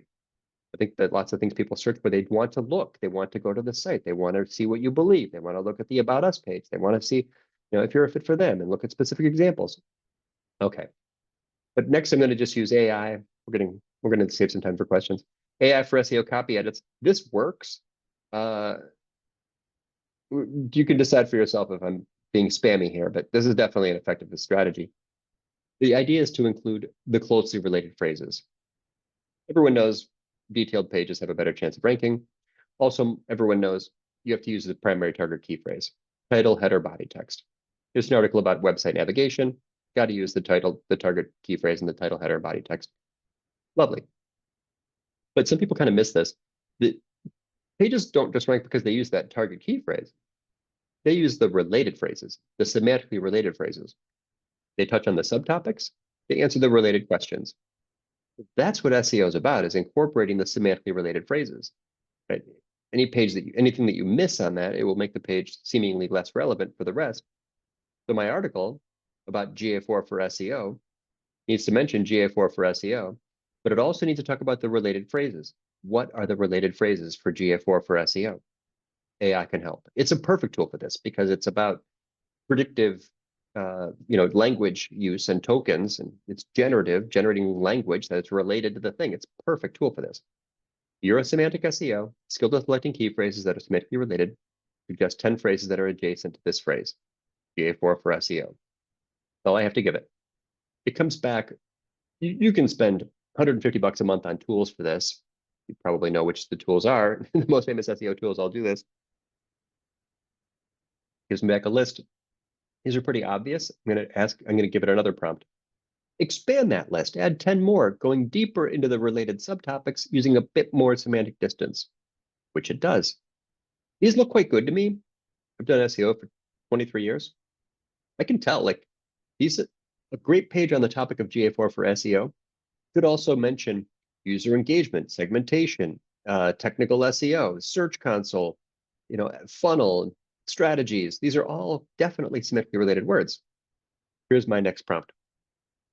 I think that lots of things people search for, they want to look, they want to go to the site, they want to see what you believe, they want to look at the About Us page, they want to see, if you're a fit for them and look at specific examples. Okay, but next I'm going to just use AI. We're going to save some time for questions. AI for SEO copy edits. This works. You can decide for yourself if I'm being spammy here, but this is definitely an effective strategy. The idea is to include the closely related phrases. Everyone knows detailed pages have a better chance of ranking. Also, everyone knows you have to use the primary target key phrase, title, header, body text. Here's an article about website navigation. Got to use the title, the target key phrase, and the title, header, and body text. Lovely. But some people kind of miss this. The pages don't just rank because they use that target key phrase. They use the related phrases, the semantically related phrases. They touch on the subtopics. They answer the related questions. That's what SEO is about, is incorporating the semantically related phrases, right? Anything that you miss on that, it will make the page seemingly less relevant for the rest. So my article about GA4 for SEO needs to mention GA4 for SEO, but it also needs to talk about the related phrases. What are the related phrases for GA4 for SEO? AI can help. It's a perfect tool for this because it's about predictive language use and tokens, and it's generating language that's related to the thing. It's a perfect tool for this. You're a semantic SEO, skilled at selecting key phrases that are semantically related. Suggest 10 phrases that are adjacent to this phrase. GA4 for SEO. That's all I have to give it. It comes back. You can spend 150 bucks a month on tools for this. You probably know which the tools are. The most famous SEO tools all do this. Gives me back a list. These are pretty obvious. I'm going to give it another prompt. Expand that list, add 10 more, going deeper into the related subtopics using a bit more semantic distance, which it does. These look quite good to me. I've done SEO for 23 years. I can tell, a great page on the topic of GA4 for SEO could also mention user engagement, segmentation, technical SEO, search console, funnel, strategies. These are all definitely semantically related words. Here's my next prompt.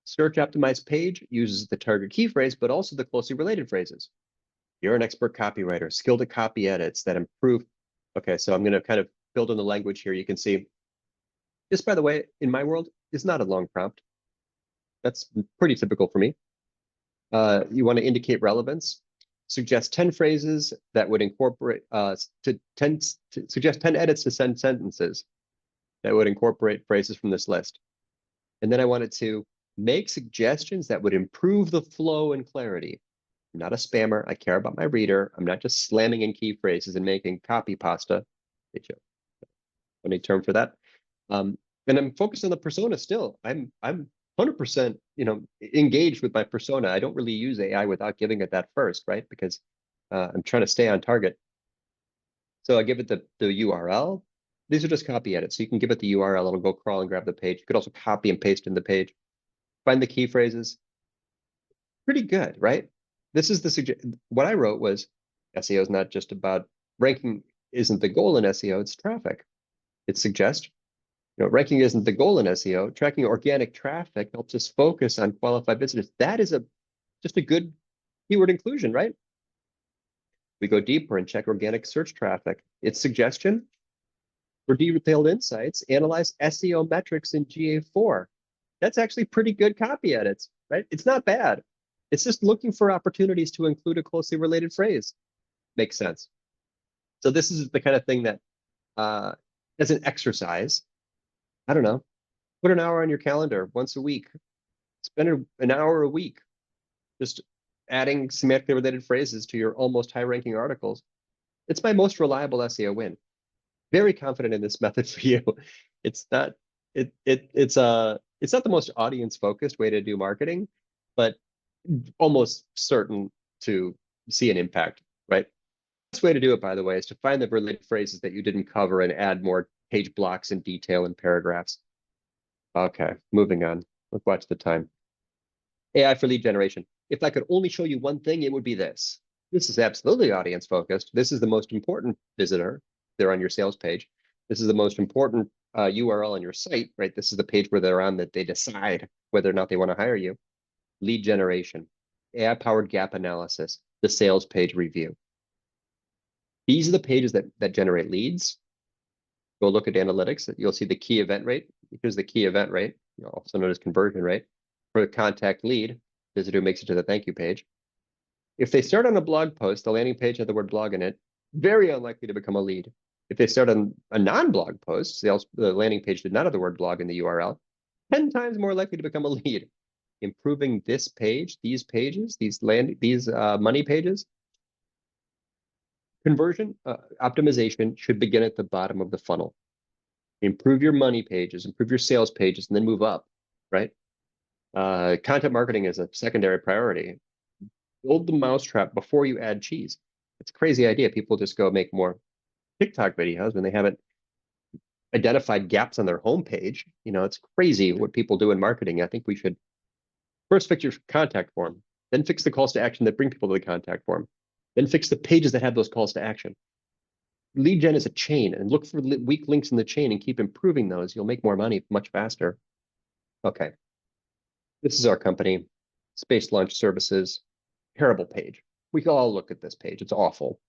Search optimized page uses the target key phrase, but also the closely related phrases. You're an expert copywriter, skilled at copy edits that improve. Okay, so I'm going to kind of build on the language here. You can see this, by the way, in my world, is not a long prompt. That's pretty typical for me. You want to indicate relevance. Suggest 10 phrases that would incorporate, suggest 10 edits to send sentences that would incorporate phrases from this list. And then I wanted to make suggestions that would improve the flow and clarity. I'm not a spammer. I care about my reader. I'm not just slamming in key phrases and making copy pasta. Funny term for that. And I'm focused on the persona still. I'm 100% engaged with my persona. I don't really use AI without giving it that first, right? Because I'm trying to stay on target. So I give it the URL. These are just copy edits. So you can give it the URL. It'll go crawl and grab the page. You could also copy and paste in the page. Find the key phrases. Pretty good, right? This is what I wrote was SEO is not just about ranking isn't the goal in SEO, it's traffic. It suggests, ranking isn't the goal in SEO. Tracking organic traffic helps us focus on qualified visitors. That is just a good keyword inclusion, right? We go deeper and check organic search traffic. Its suggestion for detailed insights, analyze SEO metrics in GA4. That's actually pretty good copy edits, right? It's not bad. It's just looking for opportunities to include a closely related phrase. Makes sense. So this is the kind of thing that, uh, as an exercise, I don't know, put an hour on your calendar once a week. Spend an hour a week just adding semantically related phrases to your almost high-ranking articles. It's my most reliable SEO win. Very confident in this method for you. It's not it's not the most audience focused way to do marketing, but almost certain to see an impact, right? The best way to do it, by the way, is to find the related phrases that you didn't cover and add more page blocks and detail and paragraphs. Okay, moving on. Let's watch the time. AI for lead generation. If I could only show you one thing, it would be this. This is absolutely audience focused. This is the most important visitor. They're on your sales page. This is the most important URL on your site, right? This is the page where they're on that they decide whether or not they want to hire you. Lead generation, AI-powered gap analysis, the sales page review. These are the pages that generate leads. Go look at analytics. You'll see the key event rate. Here's the key event rate, also known as conversion rate. For a contact lead, visitor who makes it to the thank you page. If they start on a blog post, the landing page had the word blog in it, very unlikely to become a lead. If they start on a non-blog post, the landing page did not have the word blog in the URL, 10 times more likely to become a lead. Improving this page, these pages, these money pages, conversion optimization should begin at the bottom of the funnel. Improve your money pages, improve your sales pages, and then move up, right? Content marketing is a secondary priority. Build the mousetrap before you add cheese. It's a crazy idea. People just go make more TikTok videos when they haven't identified gaps on their homepage. It's crazy what people do in marketing. I think we should first fix your contact form, then fix the calls to action that bring people to the contact form, then fix the pages that have those calls to action. Lead gen is a chain, and look for weak links in the chain and keep improving those. You'll make more money much faster. Okay. This is our company, Space Launch Services. Terrible page. We can all look at this page. It's awful.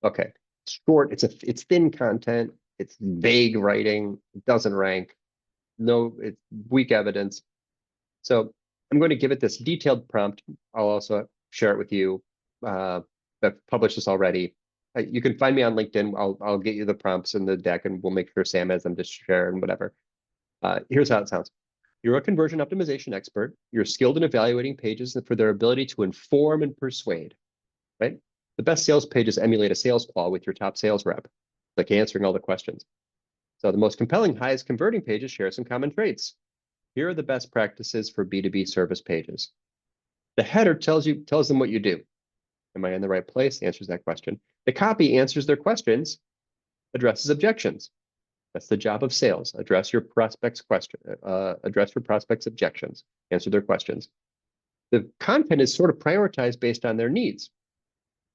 Okay. It's short. It's thin content. It's vague writing. It doesn't rank. No, it's weak evidence. So I'm going to give it this detailed prompt. I'll also share it with you. I've published this already. You can find me on LinkedIn. I'll get you the prompts in the deck, and we'll make sure Sam has them to share and whatever. Here's how it sounds. You're a conversion optimization expert. You're skilled in evaluating pages for their ability to inform and persuade, right? The best sales pages emulate a sales call with your top sales rep, like answering all the questions. So the most compelling, highest converting pages share some common traits. Here are the best practices for B2B service pages. The header tells them what you do. Am I in the right place? Answers that question. The copy answers their questions, addresses objections. That's the job of sales. Address your prospects' objections. Answer their questions. The content is sort of prioritized based on their needs.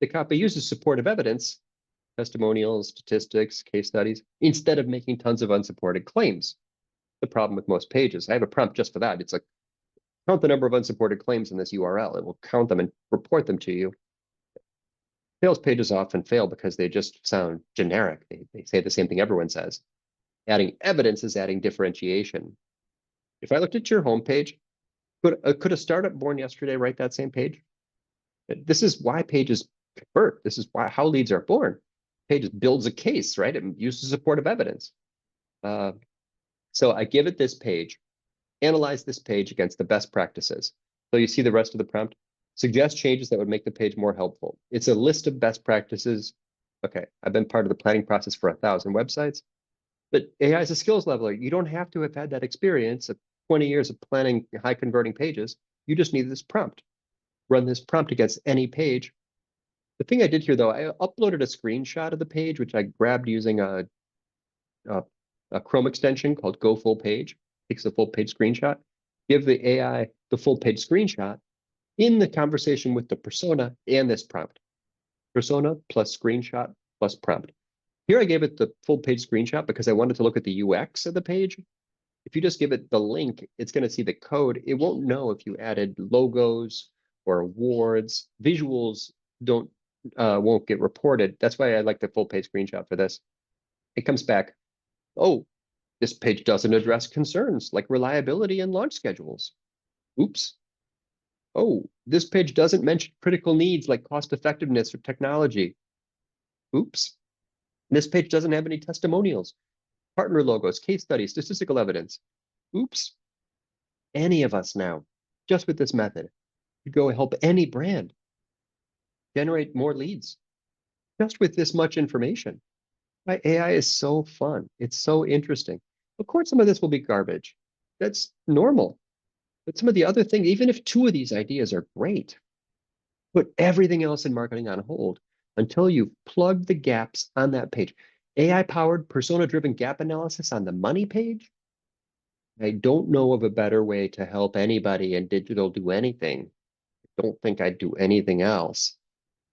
The copy uses supportive evidence, testimonials, statistics, case studies, instead of making tons of unsupported claims. The problem with most pages, I have a prompt just for that. It's like, count the number of unsupported claims in this URL. It will count them and report them to you. Sales pages often fail because they just sound generic. They say the same thing everyone says. Adding evidence is adding differentiation. If I looked at your homepage, could a startup born yesterday write that same page? This is why pages convert. This is how leads are born. Pages builds a case, right? It uses supportive evidence. So I give it this page, analyze this page against the best practices. So you see the rest of the prompt. Suggest changes that would make the page more helpful. It's a list of best practices. Okay, I've been part of the planning process for 1,000 websites. But AI is a skills leveler. You don't have to have had that experience of 20 years of planning high converting pages. You just need this prompt. Run this prompt against any page. The thing I did here, though, I uploaded a screenshot of the page, which I grabbed using a Chrome extension called Go Full Page. Takes a full page screenshot. Give the AI the full page screenshot in the conversation with the persona and this prompt. Persona plus screenshot plus prompt. Here I gave it the full page screenshot because I wanted to look at the UX of the page. If you just give it the link, it's going to see the code. It won't know if you added logos or awards. Visuals won't get reported. That's why I like the full page screenshot for this. It comes back, oh, This page doesn't address concerns like reliability and launch schedules. Oops. Oh, this page doesn't mention critical needs like cost effectiveness or technology. Oops. This page doesn't have any testimonials, partner logos, case studies, statistical evidence. Oops. Any of us now, just with this method, could go help any brand generate more leads just with this much information. Right? AI is so fun. It's so interesting. Of course, some of this will be garbage. That's normal. But some of the other things, even if two of these ideas are great, put everything else in marketing on hold until you plug the gaps on that page. AI-powered persona-driven gap analysis on the money page. I don't know of a better way to help anybody in digital do anything. I don't think I'd do anything else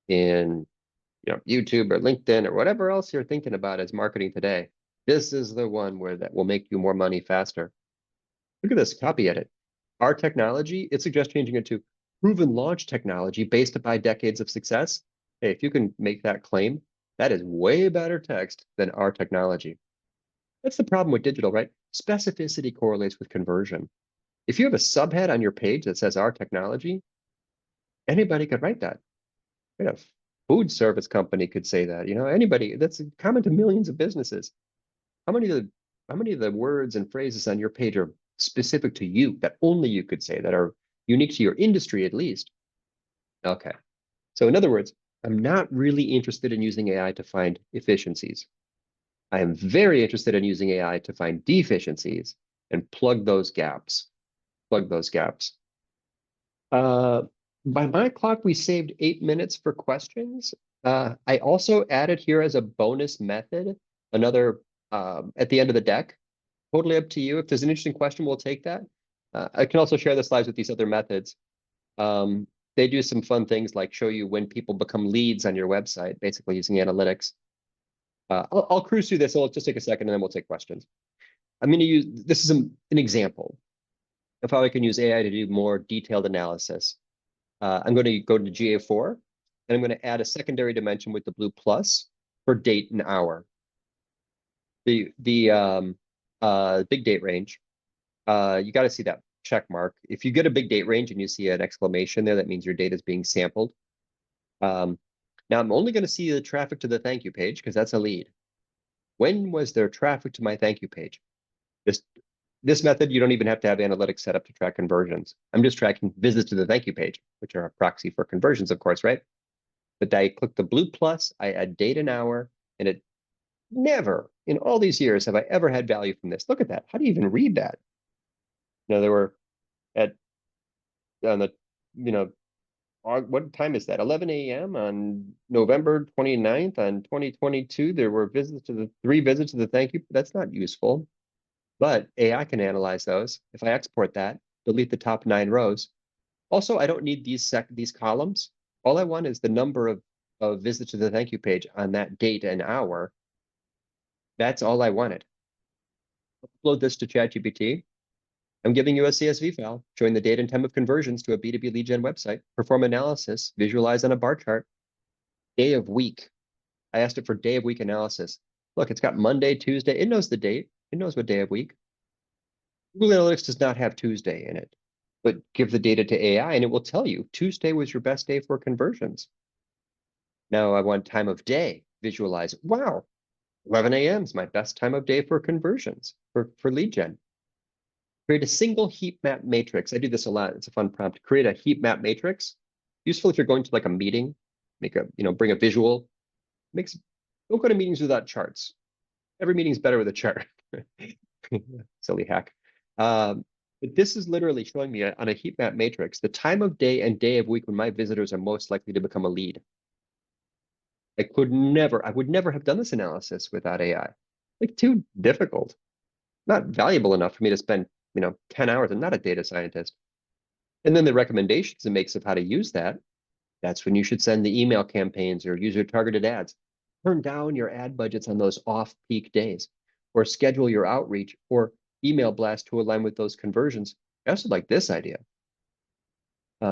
in YouTube or LinkedIn or whatever else you're thinking about as marketing today. This is the one where that will make you more money faster. Look at this, copy edit. Our technology, it suggests changing it to proven launch technology based upon decades of success. Hey, if you can make that claim, that is way better text than our technology. That's the problem with digital, right? Specificity correlates with conversion. If you have a subhead on your page that says our technology, anybody could write that. A food service company could say that. Anybody. That's common to millions of businesses. How many of the words and phrases on your page are specific to you that only you could say, that are unique to your industry at least? Okay. So in other words, I'm not really interested in using AI to find efficiencies. I am very interested in using AI to find deficiencies and plug those gaps. Plug those gaps. By my clock, we saved 8 minutes for questions. I also added here as a bonus method, another at the end of the deck. Totally up to you. If there's an interesting question, we'll take that. I can also share the slides with these other methods. They do some fun things like show you when people become leads on your website, basically using analytics. I'll cruise through this. So it'll just take a second and then we'll take questions. I'm going to use, this is an example of how I can use AI to do more detailed analysis. I'm going to go to GA4 and I'm going to add a secondary dimension with the blue plus for date and hour. The big date range, you got to see that check mark. If you get a big date range and you see an exclamation there, that means your data is being sampled. Now I'm only going to see the traffic to the thank you page because that's a lead. When was there traffic to my thank you page? This method, you don't even have to have analytics set up to track conversions. I'm just tracking visits to the thank you page, which are a proxy for conversions, of course, right? But I click the blue plus, I add date and hour, and it never, in all these years, have I ever had value from this. Look at that. How do you even read that? There were on the, what time is that? 11 a.m. on November 29th on 2022, there were three visits to the thank you. That's not useful. But AI can analyze those. If I export that, delete the top 9 rows. Also, I don't need these columns. All I want is the number of visits to the thank you page on that date and hour. That's all I wanted. Upload this to ChatGPT. I'm giving you a CSV file showing the date and time of conversions to a B2B lead gen website. Perform analysis, visualize on a bar chart. Day of week. I asked it for day of week analysis. Look, it's got Monday, Tuesday. It knows the date. It knows what day of week. Google Analytics does not have Tuesday in it, but give the data to AI and it will tell you Tuesday was your best day for conversions. Now I want time of day. Visualize. Wow, 11 a.m. is my best time of day for conversions, for lead gen. Create a single heat map matrix. I do this a lot. It's a fun prompt. Create a heat map matrix. Useful if you're going to like a meeting. Bring a visual. Don't go to meetings without charts. Every meeting's better with a chart. Silly hack. But this is literally showing me on a heat map matrix the time of day and day of week when my visitors are most likely to become a lead. I would never have done this analysis without AI. Like too difficult, not valuable enough for me to spend 10 hours. I'm not a data scientist. And then the recommendations it makes of how to use that. That's when you should send the email campaigns or user targeted ads. Turn down your ad budgets on those off-peak days, or schedule your outreach or email blast to align with those conversions. I also like this idea.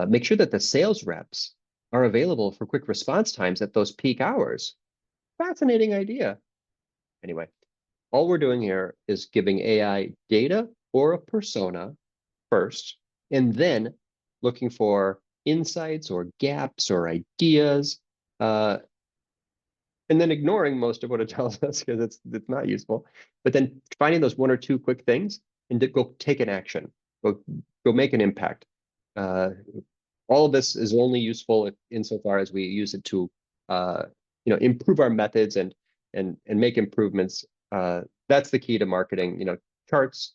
Make sure that the sales reps are available for quick response times at those peak hours. Fascinating idea. Anyway, all we're doing here is giving AI data or a persona first, and then looking for insights or gaps or ideas, and then ignoring most of what it tells us because it's not useful. But then finding those one or two quick things and to go take an action, go make an impact. Uh, all of this is only useful insofar as we use it to improve our methods and make improvements. That's the key to marketing. Charts,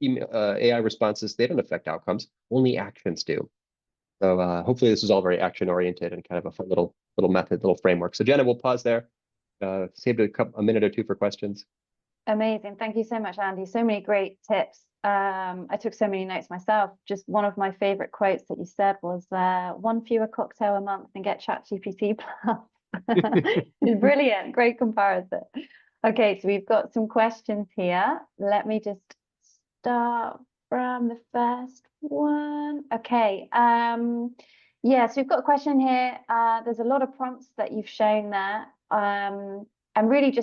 email, AI responses, they don't affect outcomes. Only actions do. So hopefully this is all very action oriented and kind of a fun little method, little framework. So Jenna, we'll pause there. Saved a minute or two for questions. Amazing. Thank you so much, Andy. So many great tips. I took so many notes myself. Just one of my favorite quotes that you said was one fewer cocktail a month and get ChatGPT Plus. It's brilliant. Great comparison. Okay, so we've got some questions here. Let me just start from the first one. Okay. Yeah, so we've got a question here. There's a lot of prompts that you've shown there. And really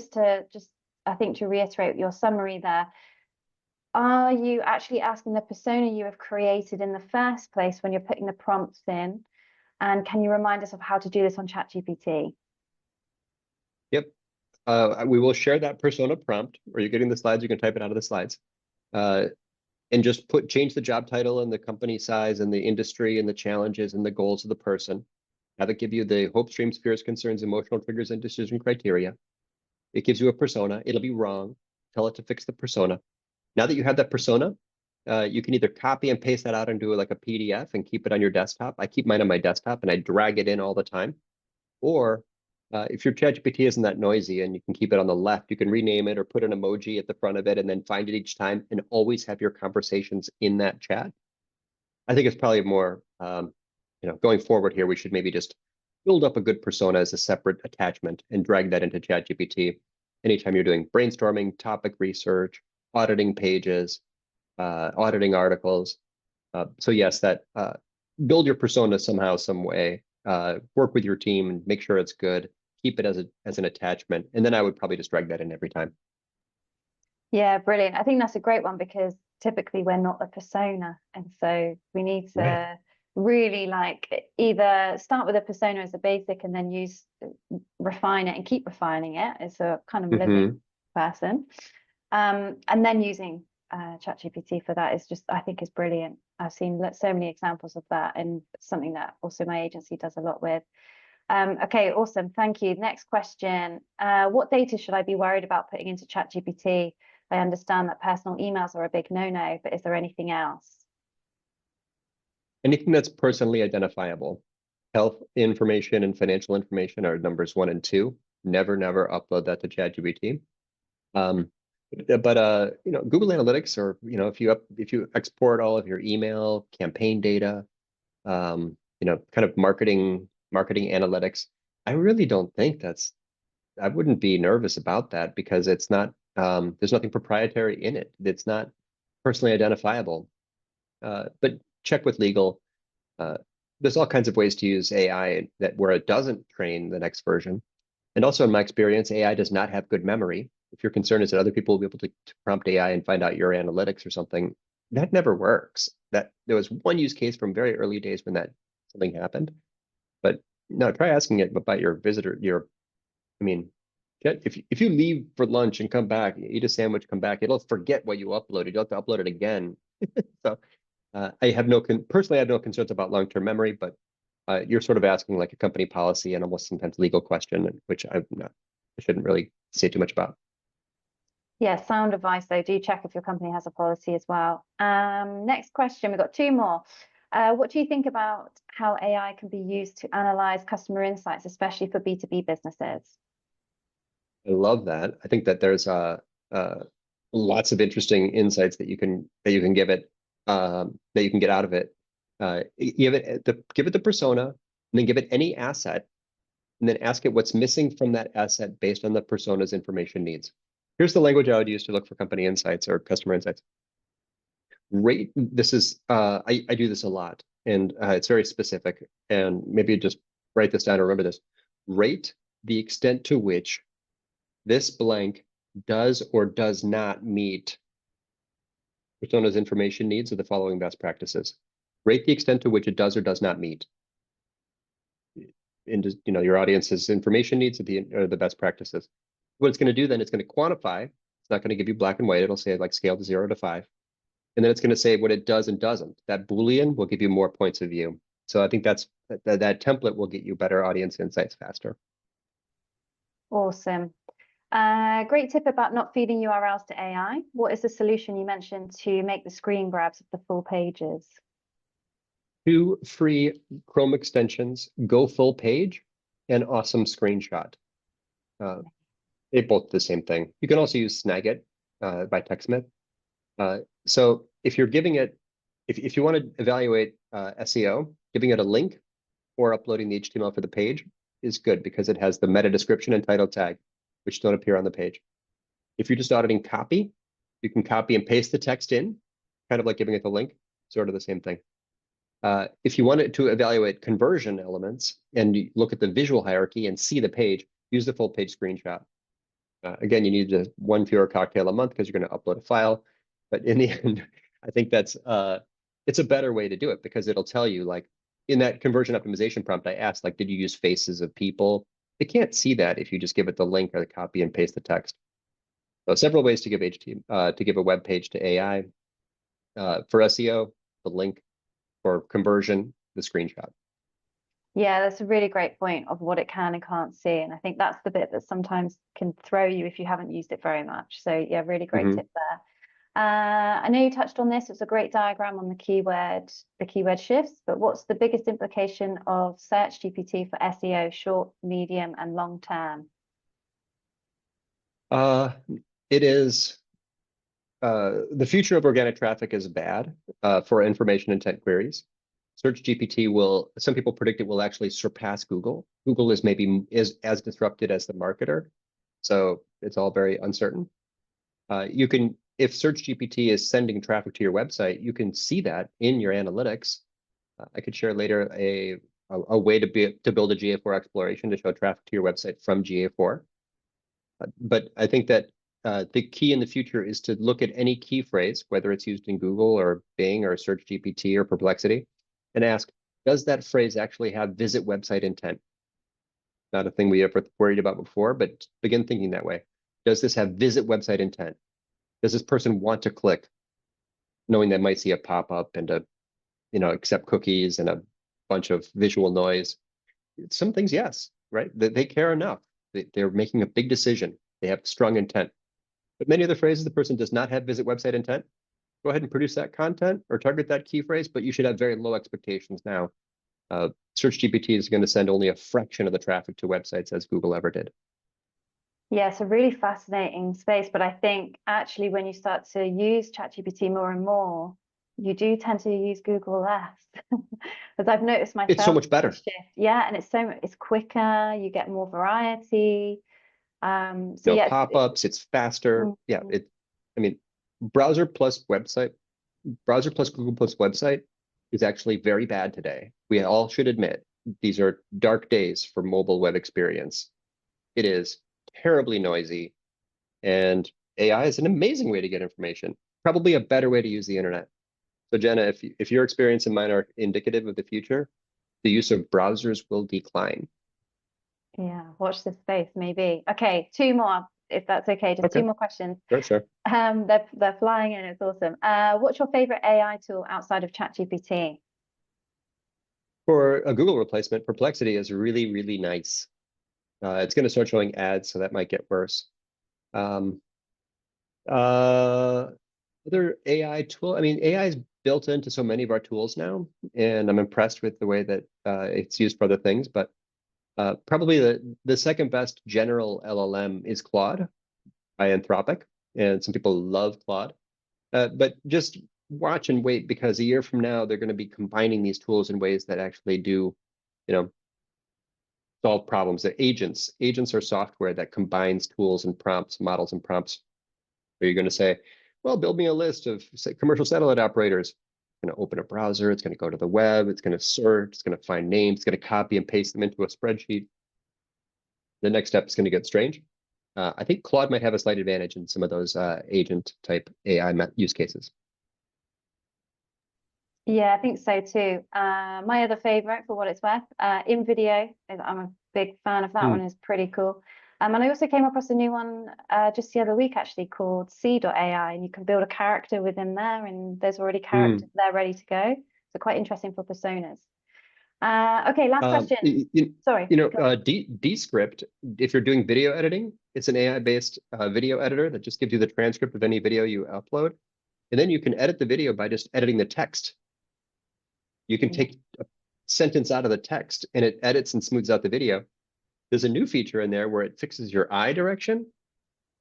I think to reiterate your summary there, are you actually asking the persona you have created in the first place when you're putting the prompts in? And can you remind us of how to do this on ChatGPT? Yep. We will share that persona prompt, or you're getting the slides, you can type it out of the slides. And just change the job title and the company size and the industry and the challenges and the goals of the person. Have it give you the hopes, dreams, fears, concerns, emotional triggers, and decision criteria. It gives you a persona. It'll be wrong. Tell it to fix the persona. Now that you have that persona, you can either copy and paste that out and do like a PDF and keep it on your desktop. I keep mine on my desktop and I drag it in all the time. Or if your ChatGPT isn't that noisy and you can keep it on the left, you can rename it or put an emoji at the front of it and then find it each time and always have your conversations in that chat. I think it's probably more, going forward here, we should maybe just build up a good persona as a separate attachment and drag that into ChatGPT anytime you're doing brainstorming, topic research, auditing pages, auditing articles. So yes, that build your persona somehow, some way, work with your team and make sure it's good, keep it as an attachment. And then I would probably just drag that in every time. Yeah, brilliant. I think that's a great one because typically we're not the persona. And so we need to really either start with a persona as a basic and then refine it and keep refining it as a kind of living person. And then using ChatGPT for that I think is brilliant. I've seen so many examples of that and something that also my agency does a lot with. Okay, awesome. Thank you. Next question. What data should I be worried about putting into ChatGPT? I understand that personal emails are a big no-no, but is there anything else? Anything that's personally identifiable. Health information and financial information are numbers 1 and 2. Never upload that to ChatGPT. But Google Analytics, or if you export all of your email campaign data, kind of marketing analytics, I really don't think I wouldn't be nervous about that because it's not there's nothing proprietary in it. It's not personally identifiable. But check with legal. There's all kinds of ways to use AI where it doesn't train the next version. And also in my experience, AI does not have good memory. If your concern is that other people will be able to prompt AI and find out your analytics or something, that never works. There was one use case from very early days when something happened. But no, try asking it about your visitor, if you leave for lunch and come back, eat a sandwich, come back, it'll forget what you uploaded. You'll have to upload it again. So I have personally, I have no concerns about long-term memory, but you're sort of asking like a company policy and almost sometimes legal question, which I shouldn't really say too much about. Yeah, sound advice though. Do check if your company has a policy as well. Next question, we've got 2 more. What do you think about how AI can be used to analyze customer insights, especially for B2B businesses? I love that. I think that there's lots of interesting insights that you can give it, that you can get out of it. Give it the persona, and then give it any asset, and then ask it what's missing from that asset based on the persona's information needs. Here's the language I would use to look for company insights or customer insights. This is I do this a lot, and it's very specific. And maybe just write this down or remember this. Rate the extent to which this blank does or does not meet persona's information needs of the following best practices. Rate the extent to which it does or does not meet your audience's information needs or the best practices. What it's going to do then, it's going to quantify. It's not going to give you black and white. It'll say like scale to 0 to 5. And then it's going to say what it does and doesn't. That Boolean will give you more points of view. So I think that template will get you better audience insights faster. Awesome. Great tip about not feeding URLs to AI. What is the solution you mentioned to make the screen grabs of the full pages? 2 free Chrome extensions, Go Full Page, and Awesome Screenshot. They both the same thing. You can also use Snagit by TechSmith. So if you're giving it, if you want to evaluate SEO, giving it a link or uploading the HTML for the page is good because it has the meta description and title tag, which don't appear on the page. If you're just auditing copy, you can copy and paste the text in, kind of like giving it the link, sort of the same thing. If you want it to evaluate conversion elements and you look at the visual hierarchy and see the page, use the full page screenshot. Again, you need one fewer cocktail a month because you're going to upload a file. But in the end, I think that's it's a better way to do it because it'll tell you, like in that conversion optimization prompt, I asked, like, did you use faces of people? They can't see that if you just give it the link or the copy and paste the text. So several ways to give to give a web page to AI. For SEO, the link. For conversion, the screenshot. Yeah, that's a really great point of what it can and can't see. And I think that's the bit that sometimes can throw you if you haven't used it very much. So yeah, really great tip there. I know you touched on this. It's a great diagram on the keyword shifts, but what's the biggest implication of Search GPT for SEO, short, medium, and long term? It is the future of organic traffic is bad for information intent queries. Search GPT some people predict it will actually surpass Google. Google is as disrupted as the marketer. So it's all very uncertain. If Search GPT is sending traffic to your website, you can see that in your analytics. I could share later a way to build a GA4 exploration to show traffic to your website from GA4. But I think that the key in the future is to look at any key phrase, whether it's used in Google or Bing or Search GPT or Perplexity, and ask, does that phrase actually have visit website intent? Not a thing we ever worried about before, but begin thinking that way. Does this have visit website intent? Does this person want to click, knowing they might see a pop-up and accept cookies and a bunch of visual noise? Some things, yes, right? They care enough. They're making a big decision. They have strong intent. But many other phrases, the person does not have visit website intent. Go ahead and produce that content or target that key phrase, but you should have very low expectations now. Search GPT is going to send only a fraction of the traffic to websites as Google ever did. Yeah, it's a really fascinating space, but I think actually when you start to use ChatGPT more and more, you do tend to use Google less. As I've noticed myself. It's so much better. Shift. Yeah, and it's quicker, you get more variety. So no yeah, pop-ups, it's faster. Yeah, browser plus Google plus website is actually very bad today. We all should admit these are dark days for mobile web experience. It is terribly noisy, and AI is an amazing way to get information, probably a better way to use the internet. So Jenna, if your experience and mine are indicative of the future, the use of browsers will decline. Yeah, watch this space, maybe. Okay, 2 more, if that's okay. Just 2 more questions. Sure. They're flying in. It's awesome. What's your favorite AI tool outside of ChatGPT? For a Google replacement, Perplexity is really, really nice. It's going to start showing ads, so that might get worse. Other AI tool, AI is built into so many of our tools now, and I'm impressed with the way that it's used for other things, but probably the second best general LLM is Claude by Anthropic, and some people love Claude. But just watch and wait, because a year from now, they're going to be combining these tools in ways that actually do, solve problems. Agents are software that combines tools and prompts, models and prompts. Where you're going to say, well, build me a list of commercial satellite operators. It's going to open a browser. It's going to go to the web. It's going to search. It's going to find names. It's going to copy and paste them into a spreadsheet. The next step is going to get strange. I think Claude might have a slight advantage in some of those agent type AI use cases. Yeah, I think so too. My other favorite, for what it's worth, in video, I'm a big fan of that Hmm. one, is pretty cool. And I also came across a new one just the other week actually called C.AI, and you can build a character within there, and there's already Hmm. characters there ready to go. So quite interesting for personas. Okay, last question. Sorry, go on. Descript, if you're doing video editing, it's an AI-based video editor that just gives you the transcript of any video you upload. And then you can edit the video by just editing the text. You can Yeah. take a sentence out of the text and it edits and smooths out the video. There's a new feature in there where it fixes your eye direction.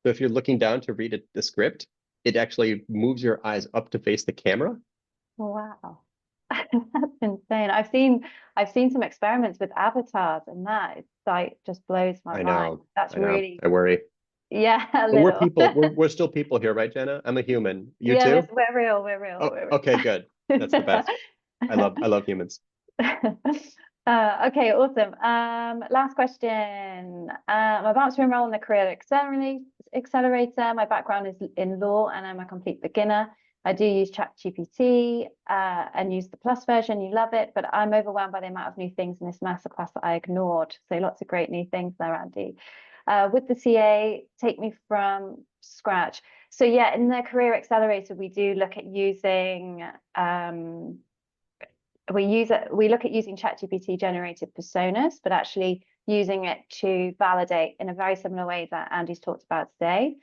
So if you're looking down to read the script, it actually moves your eyes up to face the camera. Wow. That's insane. I've seen some experiments with avatars, and that it's like just blows my I mind. know, That's I know, really, I worry. yeah, a But we're little. people, we're still people here, right, Jenna? I'm a human. You Yeah, too? we're real, we're real, Oh, we're okay, good. That's the best. I love humans. Okay, awesome. Last question. I'm about to enroll in the Career Accelerator. My background is in law and I'm a complete beginner. I do use ChatGPT and use the Plus version. You love it, but I'm overwhelmed by the amount of new things in this masterclass that I ignored. So lots of great new things there, Andy. With the CA, take me from scratch. So yeah, in the Career Accelerator, we do look at using we look at using ChatGPT generated personas, but actually using it to validate in a very similar way that Andy's talked about today.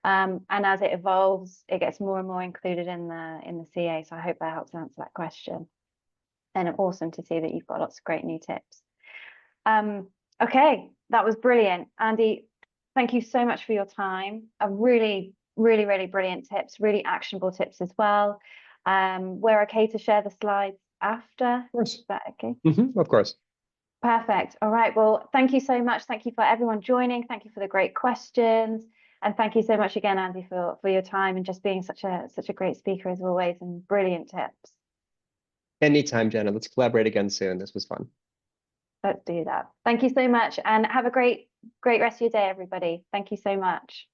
And as it evolves, it gets more and more included in the CA. So I hope that helps answer that question. And awesome to see that you've got lots of great new tips. Okay, that was brilliant. Andy, thank you so much for your time. A really, really, really brilliant tips, really actionable tips as well. We're okay to share the slides after. Of course. Is that okay? Of course. Perfect. All right. Well, thank you so much. Thank you for everyone joining. Thank you for the great questions. And thank you so much again, Andy, for your time and just being such a great speaker as always and brilliant tips. Anytime, Jenna. Let's collaborate again soon. This was fun. Let's do that. Thank you so much and have a great rest of your day, everybody. Thank you so much.